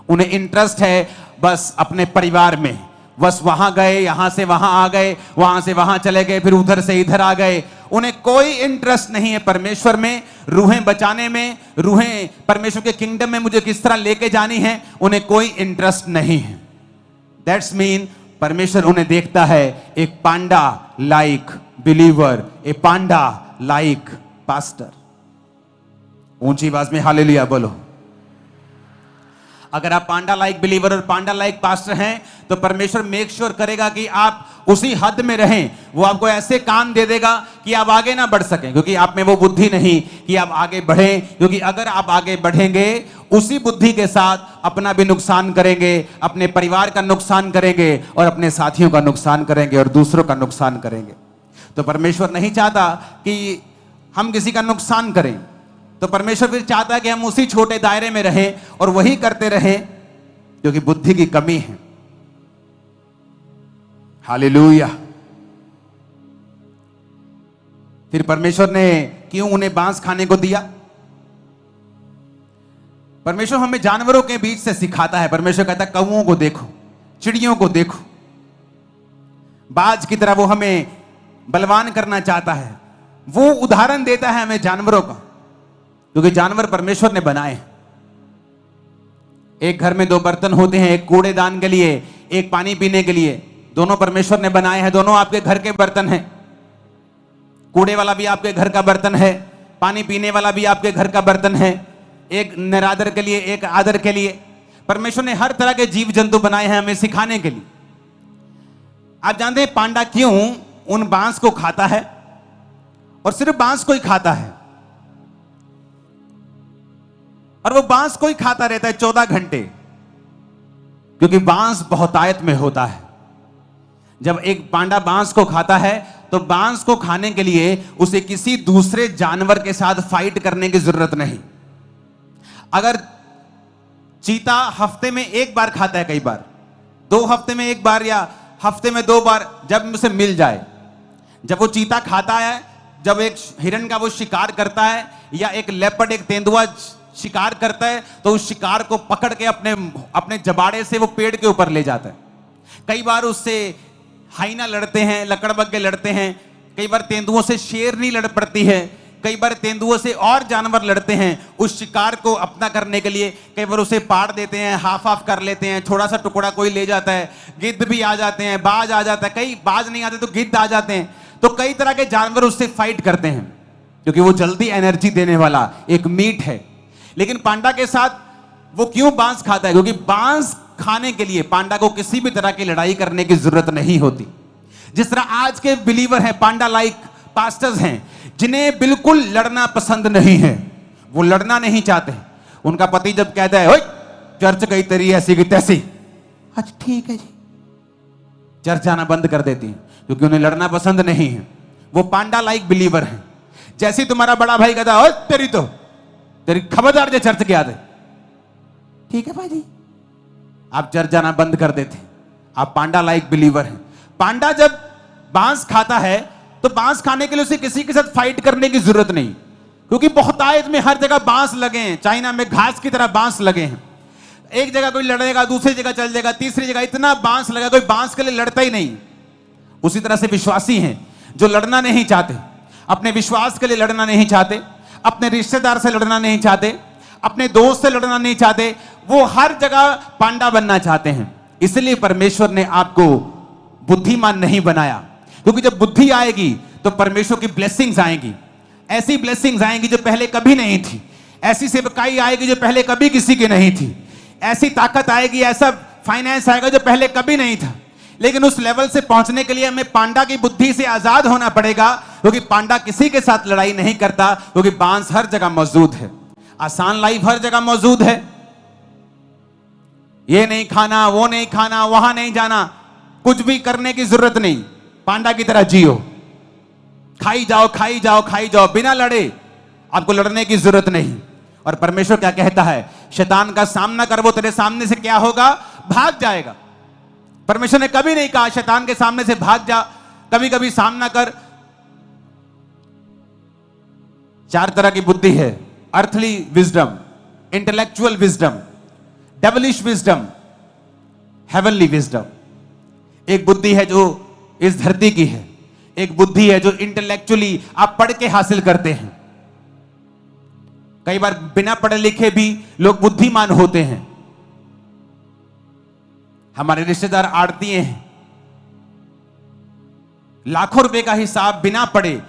उन्हें इंटरेस्ट है बस अपने परिवार में, बस वहां गए, यहां से वहां आ गए, वहां से वहां चले गए, फिर उधर से इधर आ गए, उन्हें कोई इंटरेस्ट नहीं है परमेश्वर में, रूहें बचाने में, रूहें परमेश्वर के किंगडम में मुझे किस तरह लेके जानी है, उन्हें कोई इंटरेस्ट नहीं है। दैट्स मीन परमेश्वर उन्हें देखता है एक पांडा लाइक बिलीवर, ए पांडा लाइक पास्टर। ऊंची आवाज में हालेलुया बोलो। अगर आप पांडा लाइक बिलीवर और पांडा लाइक पास्टर हैं, तो परमेश्वर मेक श्योर करेगा कि आप उसी हद में रहें। वो आपको ऐसे काम दे देगा कि आप आगे ना बढ़ सकें, क्योंकि आप में वो बुद्धि नहीं कि आप आगे बढ़ें, क्योंकि अगर आप आगे बढ़ेंगे उसी बुद्धि के साथ अपना भी नुकसान करेंगे, अपने परिवार का नुकसान करेंगे, और अपने साथियों का नुकसान करेंगे, और दूसरों का नुकसान करेंगे। तो परमेश्वर नहीं चाहता कि हम किसी का नुकसान करें, तो परमेश्वर फिर चाहता है कि हम उसी छोटे दायरे में रहें और वही करते रहें, क्योंकि बुद्धि की कमी है। हालेलुया। फिर परमेश्वर ने क्यों उन्हें बांस खाने को दिया? परमेश्वर हमें जानवरों के बीच से सिखाता है। परमेश्वर कहता है कौओं को देखो, चिड़ियों को देखो, बाज की तरह वो हमें बलवान करना चाहता है। वो उदाहरण देता है हमें जानवरों का, क्योंकि जानवर परमेश्वर ने बनाए। एक घर में 2 बर्तन होते हैं, एक कूड़ेदान के लिए, एक पानी पीने के लिए। दोनों परमेश्वर ने बनाए हैं, दोनों आपके घर के बर्तन हैं। कूड़े वाला भी आपके घर का बर्तन है, पानी पीने वाला भी आपके घर का बर्तन है। एक निरादर के लिए, एक आदर के लिए। परमेश्वर ने हर तरह के जीव जंतु बनाए हैं हमें सिखाने के लिए। आप जानते हैं पांडा क्यों उन बांस को खाता है, और सिर्फ बांस को ही खाता है, और वो बांस को ही खाता रहता है 14 घंटे, क्योंकि बांस बहुतायत में होता है। जब एक पांडा बांस को खाता है, तो बांस को खाने के लिए उसे किसी दूसरे जानवर के साथ फाइट करने की जरूरत नहीं। अगर चीता हफ्ते में 1 बार खाता है, कई बार 2 हफ्ते में 1 बार या हफ्ते में 2 बार, जब उसे मिल जाए, जब वो चीता खाता है, जब एक हिरन का वो शिकार करता है, या एक लेपर्ड, एक तेंदुआ शिकार करता है, तो उस शिकार को पकड़ के अपने जबाड़े से वो पेड़ के ऊपर ले जाता है। कई बार उससे हाइना लड़ते हैं, लकड़बग्गे लड़ते हैं, कई बार तेंदुओं से शेरनी लड़ पड़ती है, कई बार तेंदुओं से और जानवर लड़ते हैं उस शिकार को अपना करने के लिए। कई बार उसे पाड़ देते हैं, हाफ हाफ कर लेते हैं, थोड़ा सा टुकड़ा कोई ले जाता है। गिद्ध भी आ जाते हैं, बाज आ जाता है, कई बाज नहीं आते तो गिद्ध आ जाते हैं। तो कई तरह के जानवर उससे फाइट करते हैं, क्योंकि वो जल्दी एनर्जी देने वाला एक मीट है। लेकिन पांडा के साथ वो क्यों बांस खाता है? क्योंकि बांस खाने के लिए पांडा को किसी भी तरह की लड़ाई करने की जरूरत नहीं होती। जिस तरह आज के बिलीवर हैं, पांडा लाइक पास्टर्स हैं, जिन्हें बिल्कुल लड़ना पसंद नहीं है, वो लड़ना नहीं चाहते। उनका पति जब कहता है ओए चर्च गई तेरी ऐसी की तैसी, अच्छा ठीक है जी, चर्च जाना बंद कर देती हैं, क्योंकि उन्हें लड़ना पसंद नहीं है। वो पांडा लाइक बिलीवर हैं। जैसे तुम्हारा बड़ा भाई कहता है तेरी तो तेरी खबरदार जो चर्च गया थे, ठीक है भाई, आप चर्च जाना बंद कर देते। आप पांडा लाइक बिलीवर हैं। पांडा जब बांस खाता है, तो बांस खाने के लिए उसे किसी के साथ फाइट करने की जरूरत नहीं, क्योंकि बहुतायत में हर जगह बांस लगे हैं। चाइना में घास की तरह बांस लगे हैं। एक जगह कोई लड़ेगा, दूसरी जगह चल जाएगा, तीसरी जगह इतना बांस लगा, कोई बांस के लिए लड़ता ही नहीं। उसी तरह से विश्वासी हैं जो लड़ना नहीं चाहते, अपने विश्वास के लिए लड़ना नहीं चाहते, अपने रिश्तेदार से लड़ना नहीं चाहते, अपने दोस्त से लड़ना नहीं चाहते, वो हर जगह पांडा बनना चाहते हैं। इसलिए परमेश्वर ने आपको बुद्धिमान नहीं बनाया, क्योंकि जब बुद्धि आएगी तो परमेश्वर की ब्लेसिंग्स आएंगी। ऐसी ब्लेसिंग्स आएंगी जो पहले कभी नहीं थी, ऐसी सेवकाई आएगी जो पहले कभी किसी की नहीं थी, ऐसी ताकत आएगी, ऐसा फाइनेंस आएगा जो पहले कभी नहीं था। लेकिन उस लेवल से पहुंचने के लिए हमें पांडा की बुद्धि से आजाद होना पड़ेगा, क्योंकि पांडा किसी के साथ लड़ाई नहीं करता, क्योंकि बांस हर जगह मौजूद है। आसान लाइफ हर जगह मौजूद है। ये नहीं खाना, वो नहीं खाना, वहां नहीं जाना, कुछ भी करने की जरूरत नहीं, पांडा की तरह जियो, खाई जाओ खाई जाओ खाई जाओ, बिना लड़े, आपको लड़ने की जरूरत नहीं। और परमेश्वर क्या कहता है, शैतान का सामना कर, वो तेरे सामने से क्या होगा, भाग जाएगा। परमेश्वर ने कभी नहीं कहा शैतान के सामने से भाग जा, कभी कभी सामना कर। 4 तरह की बुद्धि है, earthly wisdom, intellectual wisdom, devilish wisdom, heavenly wisdom. एक बुद्धि है जो इस धरती की है, एक बुद्धि है जो इंटेलेक्चुअली आप पढ़ के हासिल करते हैं। कई बार बिना पढ़े लिखे भी लोग बुद्धिमान होते हैं। हमारे रिश्तेदार आड़ती हैं, लाखों रुपए का हिसाब बिना पढ़े,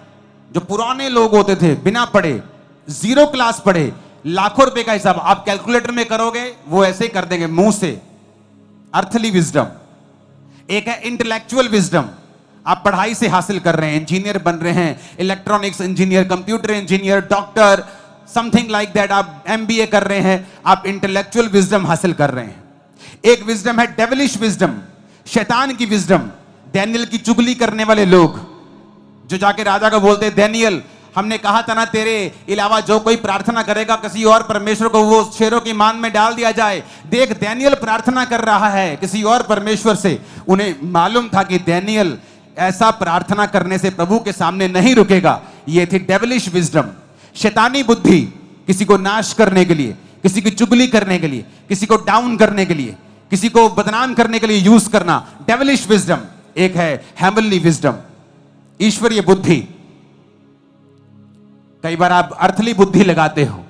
जो पुराने लोग होते थे बिना पढ़े, 0 क्लास पढ़े, लाखों रुपए का हिसाब आप कैलकुलेटर में करोगे वो ऐसे ही कर देंगे मुंह से। Earthly wisdom. एक है इंटेलेक्चुअल विजडम, आप पढ़ाई से हासिल कर रहे हैं, इंजीनियर बन रहे हैं, electronics engineer, computer engineer, doctor, something like that, आप एमबीए कर रहे हैं, आप इंटेलेक्चुअल विजडम हासिल कर रहे हैं। एक विजडम है डेविलिश विजडम, शैतान की विजडम। डैनियल की चुगली करने वाले लोग जो जाके राजा को बोलते, डैनियल हमने कहा था ना तेरे अलावा जो कोई प्रार्थना करेगा किसी और परमेश्वर को वो शेरों की मान में डाल दिया जाए। देख डैनियल प्रार्थना कर रहा है किसी और परमेश्वर से। उन्हें मालूम था कि डैनियल ऐसा प्रार्थना करने से प्रभु के सामने नहीं रुकेगा। ये थी डेविलिश विजडम, शैतानी बुद्धि, किसी को नाश करने के लिए, किसी की चुगली करने के लिए, किसी को डाउन करने के लिए, किसी को बदनाम करने के लिए यूज करना, डेविलिश विजडम। एक है हेवनली विजडम, ईश्वरीय बुद्धि। कई बार आप अर्थली बुद्धि लगाते हो,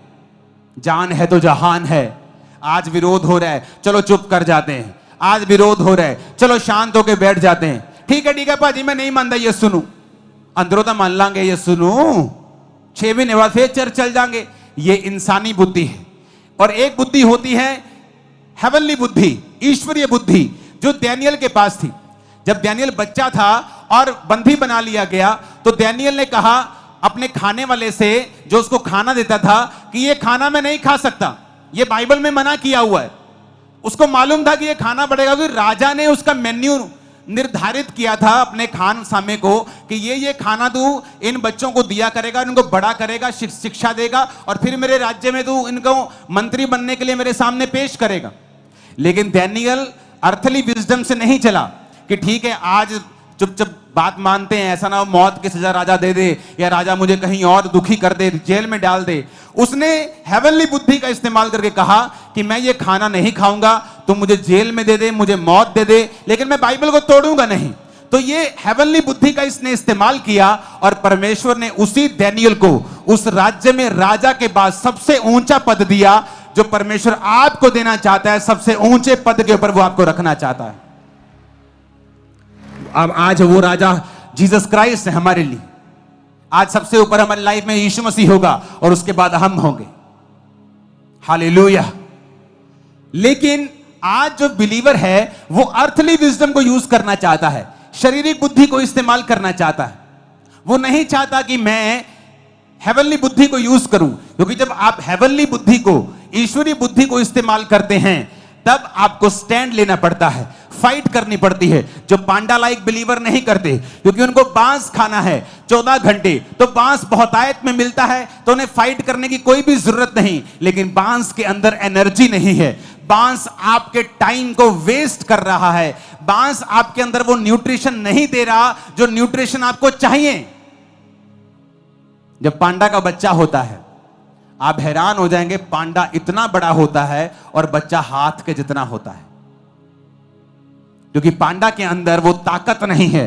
जान है तो जहान है, आज विरोध हो रहा है चलो चुप कर जाते हैं, आज विरोध हो रहा है चलो शांत होकर बैठ जाते हैं। ठीक है भाजी मैं नहीं मानता, ये सुनू, अंदरों तो मान लांगे, ये सुनू 6 महीने बाद फिर चर्च चल जाएंगे। ये इंसानी बुद्धि है। और एक बुद्धि होती है हेवनली बुद्धि, ईश्वरीय बुद्धि, जो डैनियल के पास थी। जब डैनियल बच्चा था और बंदी बना लिया गया तो डैनियल ने कहा अपने खाने वाले से, जो उसको खाना देता था, कि ये खाना मैं नहीं खा सकता, ये बाइबल में मना किया हुआ है। उसको मालूम था कि ये खाना पड़ेगा, क्योंकि राजा ने उसका मेन्यू निर्धारित किया था अपने खान सामे को कि ये खाना तू इन बच्चों को दिया करेगा, इनको बड़ा करेगा, शिक्षा देगा, और फिर मेरे राज्य में तू इनको मंत्री बनने के लिए मेरे सामने पेश करेगा। लेकिन डैनियल अर्थली विजडम से नहीं चला कि ठीक है आज चुपचाप बात मानते हैं, ऐसा ना हो मौत की सजा राजा दे दे या राजा मुझे कहीं और दुखी कर दे, जेल में डाल दे। उसने हेवनली बुद्धि का इस्तेमाल करके कहा कि मैं ये खाना नहीं खाऊंगा, तुम मुझे जेल में दे दे, मुझे मौत दे दे, लेकिन मैं बाइबल को तोड़ूंगा नहीं। तो ये हेवनली बुद्धि का इसने इस्तेमाल किया और परमेश्वर ने उसी डैनियल को उस राज्य में राजा के बाद सबसे ऊंचा पद दिया जो परमेश्वर आपको देना चाहता है। सबसे ऊंचे पद के ऊपर वो आपको रखना चाहता है। अब आज वो राजा जीसस क्राइस्ट है हमारे लिए। आज सबसे ऊपर हमारी लाइफ में यीशु मसीह होगा और उसके बाद हम होंगे। हालेलुया। लेकिन आज जो बिलीवर है वो अर्थली विजडम को यूज करना चाहता है, शारीरिक बुद्धि को इस्तेमाल करना चाहता है। वो नहीं चाहता कि मैं हेवनली बुद्धि को यूज करूं, क्योंकि जब आप हेवनली बुद्धि को, ईश्वरीय बुद्धि को इस्तेमाल करते हैं तब आपको स्टैंड लेना पड़ता है, फाइट करनी पड़ती है, जो पांडा लाइक बिलीवर नहीं करते, क्योंकि उनको बांस खाना है 14 घंटे, तो बांस बहुतायत में मिलता है तो उन्हें फाइट करने की कोई भी जरूरत नहीं। लेकिन बांस के अंदर एनर्जी नहीं है, बांस आपके टाइम को वेस्ट कर रहा है, बांस आपके अंदर वो न्यूट्रिशन नहीं दे रहा जो न्यूट्रिशन आपको चाहिए। जब पांडा का बच्चा होता है आप हैरान हो जाएंगे, पांडा इतना बड़ा होता है और बच्चा हाथ के जितना होता है, क्योंकि पांडा के अंदर वो ताकत नहीं है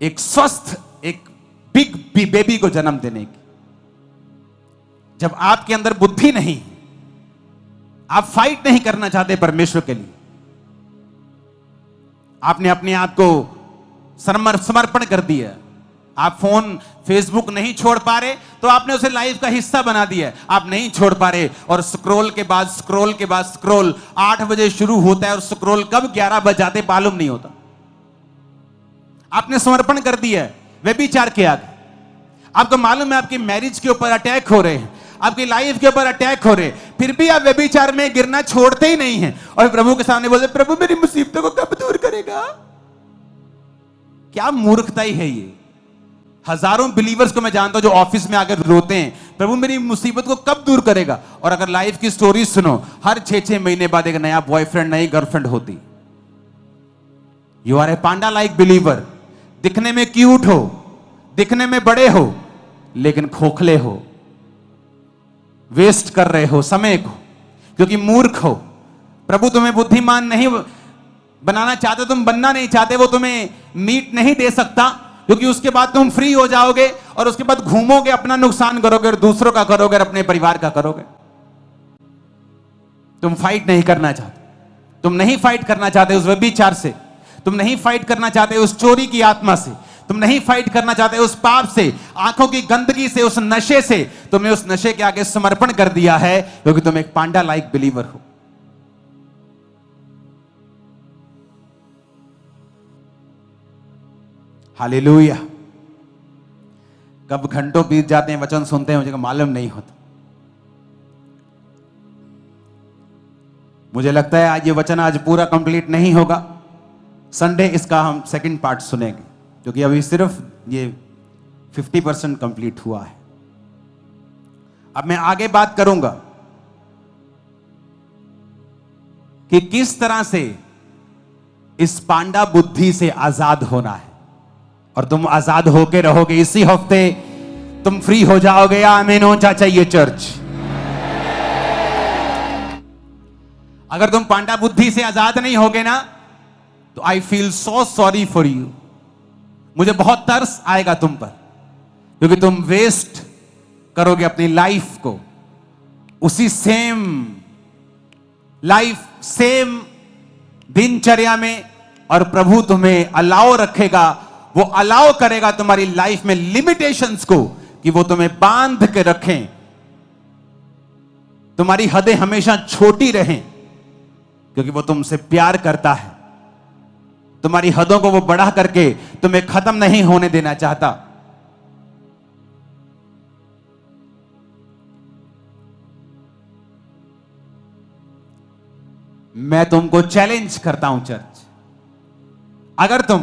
एक स्वस्थ, एक बिग बेबी को जन्म देने की। जब आपके अंदर बुद्धि नहीं, आप फाइट नहीं करना चाहते परमेश्वर के लिए, आपने अपने आप को समर्पण कर दिया, आप फोन फेसबुक नहीं छोड़ पा रहे तो आपने उसे लाइफ का हिस्सा बना दिया, आप नहीं छोड़ पा रहे, और स्क्रॉल के बाद स्क्रॉल के बाद स्क्रॉल 8 बजे शुरू होता है और स्क्रॉल कब 11 बज जाते मालूम नहीं होता। आपने समर्पण कर दिया व्यभिचार के आगे। आपको मालूम है आपकी मैरिज के ऊपर अटैक हो रहे हैं, आपकी लाइफ के ऊपर अटैक हो रहे, फिर भी आप व्यभिचार में गिरना छोड़ते ही नहीं हैं और प्रभु के सामने बोलते, प्रभु मेरी मुसीबतों को कब दूर करेगा। क्या मूर्खता ही है ये। हजारों बिलीवर्स को मैं जानता हूं जो ऑफिस में आकर रोते हैं, प्रभु मेरी मुसीबत को कब दूर करेगा। और अगर लाइफ की स्टोरी सुनो, हर 6-6 महीने बाद एक नया बॉयफ्रेंड, नई गर्लफ्रेंड होती। You are a panda like believer. दिखने में क्यूट हो, दिखने में बड़े हो, लेकिन खोखले हो, वेस्ट कर रहे हो समय को, क्योंकि मूर्ख हो। प्रभु तुम्हें बुद्धिमान नहीं बनाना चाहते, तुम बनना नहीं चाहते। वो तुम्हें मीट नहीं दे सकता, क्योंकि उसके बाद तुम फ्री हो जाओगे और उसके बाद घूमोगे, अपना नुकसान करोगे और दूसरों का करोगे और अपने परिवार का करोगे। तुम फाइट नहीं करना चाहते, तुम नहीं फाइट करना चाहते उस व्यभिचार से, तुम नहीं फाइट करना चाहते उस चोरी की आत्मा से, तुम नहीं फाइट करना चाहते उस पाप से, आंखों की गंदगी से, उस नशे से। तुमने उस नशे के आगे समर्पण कर दिया है, क्योंकि तुम एक पांडा लाइक बिलीवर हो। हालेलुया। कब घंटों बीत जाते हैं वचन सुनते हैं, मुझे मालूम नहीं होता। मुझे लगता है आज ये वचन आज पूरा कंप्लीट नहीं होगा। संडे इसका हम सेकंड पार्ट सुनेंगे, क्योंकि अभी सिर्फ ये 50% कंप्लीट हुआ है। अब मैं आगे बात करूंगा कि किस तरह से इस पांडा बुद्धि से आजाद होना है, और तुम आजाद होके रहोगे। इसी हफ्ते तुम फ्री हो जाओगे। आमीन होना चाहिए चर्च। अगर तुम पांडा बुद्धि से आजाद नहीं होगे ना, तो I feel so sorry for you. मुझे बहुत तरस आएगा तुम पर, क्योंकि तुम वेस्ट करोगे अपनी लाइफ को उसी सेम लाइफ, सेम दिनचर्या में, और प्रभु तुम्हें अलाउ रखेगा, वो अलाउ करेगा तुम्हारी लाइफ में लिमिटेशंस को, कि वो तुम्हें बांध के रखें, तुम्हारी हदें हमेशा छोटी रहें, क्योंकि वो तुमसे प्यार करता है। तुम्हारी हदों को वो बढ़ा करके तुम्हें खत्म नहीं होने देना चाहता। मैं तुमको चैलेंज करता हूं चर्च, अगर तुम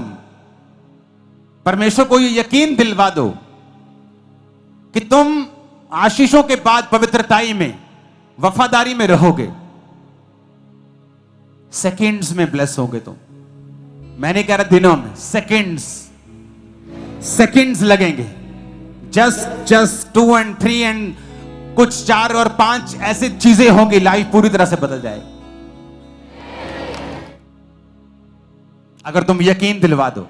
परमेश्वर को ये यकीन दिलवा दो कि तुम आशीषों के बाद पवित्रताई में, वफादारी में रहोगे, सेकंड्स में ब्लेस होगे तुम। मैं नहीं कह रहा दिनों में, सेकंड्स लगेंगे। जस्ट 2 और 3 एंड कुछ 4 और 5 ऐसी चीजें होंगी, लाइफ पूरी तरह से बदल जाएगी अगर तुम यकीन दिलवा दो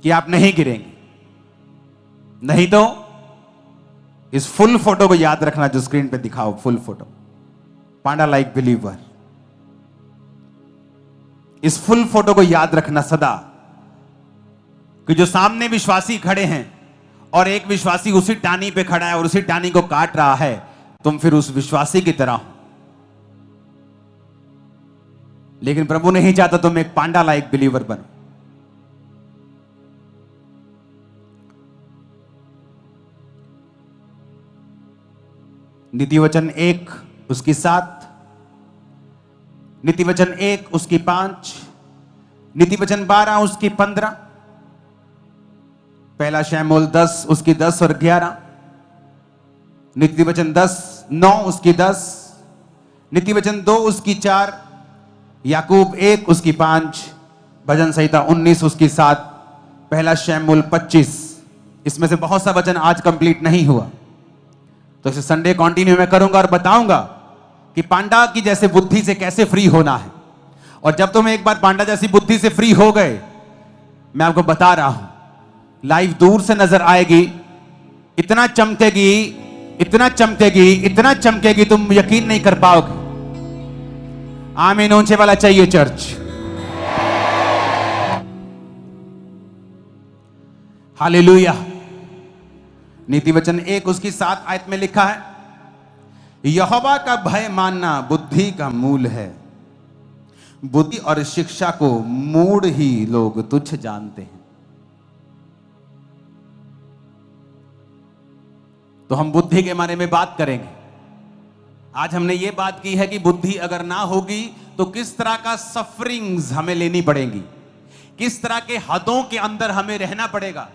कि आप नहीं गिरेंगे। नहीं तो इस फुल फोटो को याद रखना जो स्क्रीन पे दिखाओ, फुल फोटो, पांडा लाइक बिलीवर। इस फुल फोटो को याद रखना सदा, कि जो सामने विश्वासी खड़े हैं और एक विश्वासी उसी टानी पे खड़ा है और उसी टानी को काट रहा है, तुम फिर उस विश्वासी की तरह हो। लेकिन प्रभु नहीं चाहता तुम एक पांडा लाइक बिलीवर बनो। नीति वचन 1 उसकी 7, नीति वचन 1 उसकी 5, नीति वचन 12 उसकी 15, पहला शमूएल 10 उसकी 10 और 11, नीति वचन 9 उसकी 10, नीति वचन 2 उसकी 4, याकूब 1 उसकी 5, भजन संहिता 19 उसकी 7, पहला शमूएल 25। इसमें से बहुत सा वचन आज कंप्लीट नहीं हुआ, तो इसे संडे कंटिन्यू मैं करूंगा और बताऊंगा कि पांडा की जैसे बुद्धि से कैसे फ्री होना है। और जब तुम एक बार पांडा जैसी बुद्धि से फ्री हो गए, मैं आपको बता रहा हूं, लाइफ दूर से नजर आएगी, इतना चमकेगी, इतना चमकेगी, इतना चमकेगी, तुम यकीन नहीं कर पाओगे। आमीन ऊंचे वाला चाहिए चर्च। हालेलुया। नीति वचन 1 उसकी 7 आयत में लिखा है, यहोवा का भय मानना बुद्धि का मूल है, बुद्धि और शिक्षा को मूढ़ ही लोग तुच्छ जानते हैं। तो हम बुद्धि के बारे में बात करेंगे। आज हमने ये बात की है कि बुद्धि अगर ना होगी तो किस तरह का सफरिंग्स हमें लेनी पड़ेगी, किस तरह के हदों के अंदर हमें रहना पड़ेगा,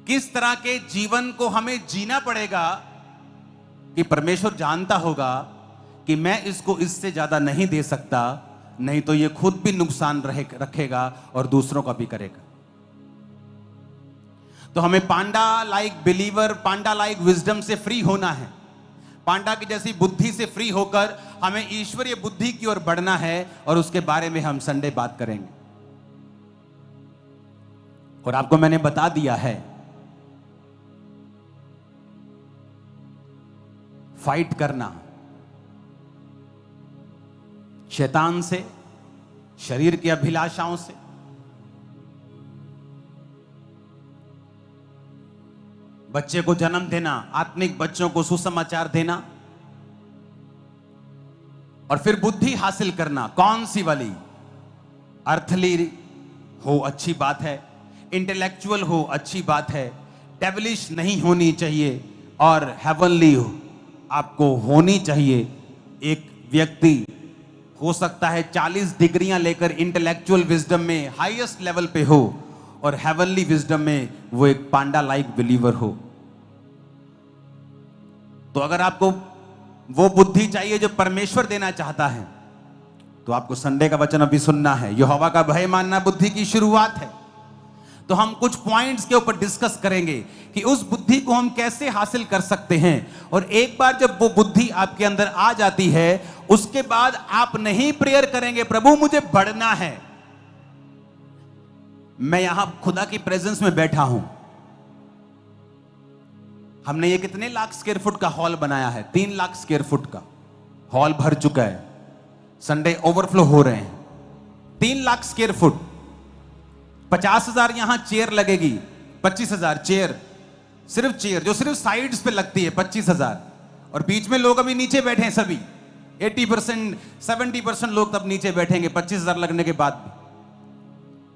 किस तरह के जीवन को हमें जीना पड़ेगा कि परमेश्वर जानता होगा कि मैं इसको इससे ज्यादा नहीं दे सकता, नहीं तो ये खुद भी नुकसान रखेगा और दूसरों का भी करेगा। तो हमें पांडा लाइक बिलीवर, पांडा लाइक विजडम से फ्री होना है। पांडा की जैसी बुद्धि से फ्री होकर हमें ईश्वरीय बुद्धि की ओर बढ़ना है और उसके बारे में हम संडे बात करेंगे। और आपको मैंने बता दिया है, फाइट करना शैतान से, शरीर की अभिलाषाओं से, बच्चे को जन्म देना, आत्मिक बच्चों को सुसमाचार देना, और फिर बुद्धि हासिल करना। कौन सी वाली? अर्थली हो अच्छी बात है, इंटेलेक्चुअल हो अच्छी बात है, डेविलिश नहीं होनी चाहिए, और हेवनली आपको होनी चाहिए। एक व्यक्ति हो सकता है 40 डिग्रियां लेकर इंटेलेक्चुअल विजडम में हाईएस्ट लेवल पे हो और हेवनली विजडम में वो एक पांडा लाइक बिलीवर हो। तो अगर आपको वो बुद्धि चाहिए जो परमेश्वर देना चाहता है, तो आपको संडे का वचन अभी सुनना है। यहोवा का भय मानना बुद्धि की शुरुआत है। तो हम कुछ पॉइंट्स के ऊपर डिस्कस करेंगे कि उस बुद्धि को हम कैसे हासिल कर सकते हैं। और एक बार जब वो बुद्धि आपके अंदर आ जाती है, उसके बाद आप नहीं प्रेयर करेंगे प्रभु मुझे बढ़ना है। मैं यहां खुदा की प्रेजेंस में बैठा हूं। हमने ये कितने लाख स्क्वायर फुट का हॉल बनाया है? 3 लाख स्क्वायर फुट का हॉल भर चुका है। संडे ओवरफ्लो हो रहे हैं। 3 लाख स्क्वायर फुट, 50,000 यहां चेयर लगेगी, 25,000 चेयर, सिर्फ चेयर जो सिर्फ साइड्स पे लगती है 25,000, और बीच में लोग अभी नीचे बैठे हैं सभी। 80% 70% लोग तब नीचे बैठेंगे 25,000 लगने के बाद भी।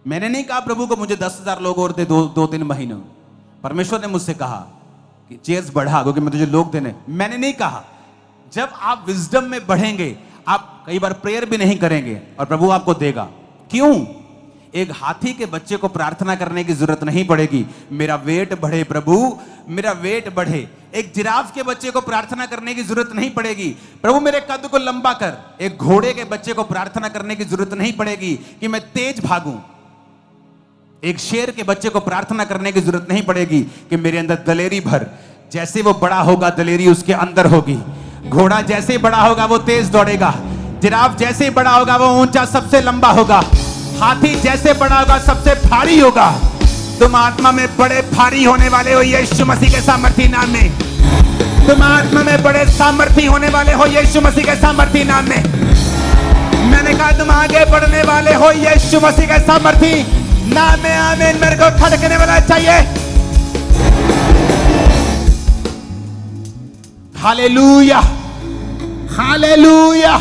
मैंने नहीं कहा प्रभु को मुझे 10,000 लोग और दे 2-3 महीनों। परमेश्वर ने मुझसे कहा कि चेयर्स बढ़ा क्योंकि मैं तुझे लोग देने। मैंने नहीं कहा। जब आप विजडम में बढ़ेंगे, आप कई बार प्रेयर भी नहीं करेंगे और प्रभु आपको देगा। क्यों? एक हाथी के बच्चे को प्रार्थना करने की जरूरत नहीं पड़ेगी, मेरा वेट बढ़े प्रभु, मेरा वेट बढ़े। एक जिराफ के बच्चे को प्रार्थना करने की जरूरत नहीं पड़ेगी, प्रभु मेरे कद को लंबा कर। एक घोड़े के बच्चे को प्रार्थना करने की जरूरत नहीं पड़ेगी कि मैं तेज भागूं। एक शेर के बच्चे को प्रार्थना करने की जरूरत नहीं पड़ेगी कि मेरे अंदर दलेरी भर। जैसे वो बड़ा होगा दलेरी उसके अंदर होगी। घोड़ा जैसे बड़ा होगा वो तेज दौड़ेगा। जिराफ जैसे बड़ा होगा वो ऊंचा सबसे लंबा होगा। हाथी जैसे बड़ा होगा सबसे भारी होगा। तुम आत्मा में बड़े भारी होने वाले हो यीशु मसीह के सामर्थी नाम में। तुम आत्मा में बड़े सामर्थी होने वाले हो यीशु मसीह के सामर्थी नाम में। मैंने कहा तुम आगे बढ़ने वाले हो यीशु मसीह के सामर्थी नाम में। आमीन। मेरे को खड़कने वाला चाहिए। Hallelujah, hallelujah.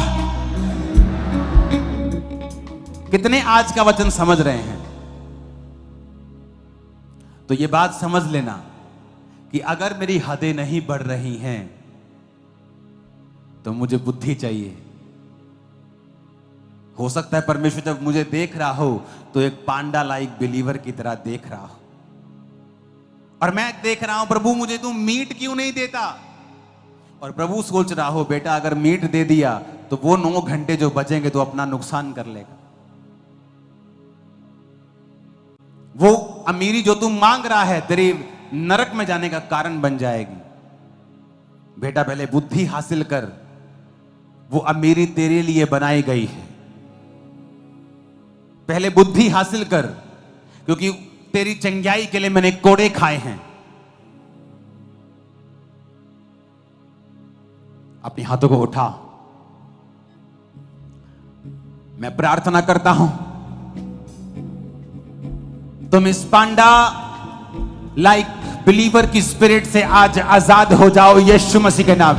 कितने आज का वचन समझ रहे हैं? तो ये बात समझ लेना कि अगर मेरी हदें नहीं बढ़ रही हैं तो मुझे बुद्धि चाहिए। हो सकता है परमेश्वर जब मुझे देख रहा हो तो एक पांडा लाइक बिलीवर की तरह देख रहा हो, और मैं देख रहा हूं प्रभु मुझे तू मीट क्यों नहीं देता, और प्रभु सोच रहा हो बेटा अगर मीट दे दिया तो वो 9 घंटे जो बचेंगे तो अपना नुकसान कर लेगा। वो अमीरी जो तू मांग रहा है तेरी नरक में जाने का कारण बन जाएगी। बेटा पहले बुद्धि हासिल कर, वो अमीरी तेरे लिए बनाई गई है। पहले बुद्धि हासिल कर, क्योंकि तेरी चंगाई के लिए मैंने कोड़े खाए हैं। अपने हाथों को उठा। मैं प्रार्थना करता हूं तुम इस पांडा लाइक बिलीवर की स्पिरिट से आज आजाद हो जाओ यीशु मसीह के नाम।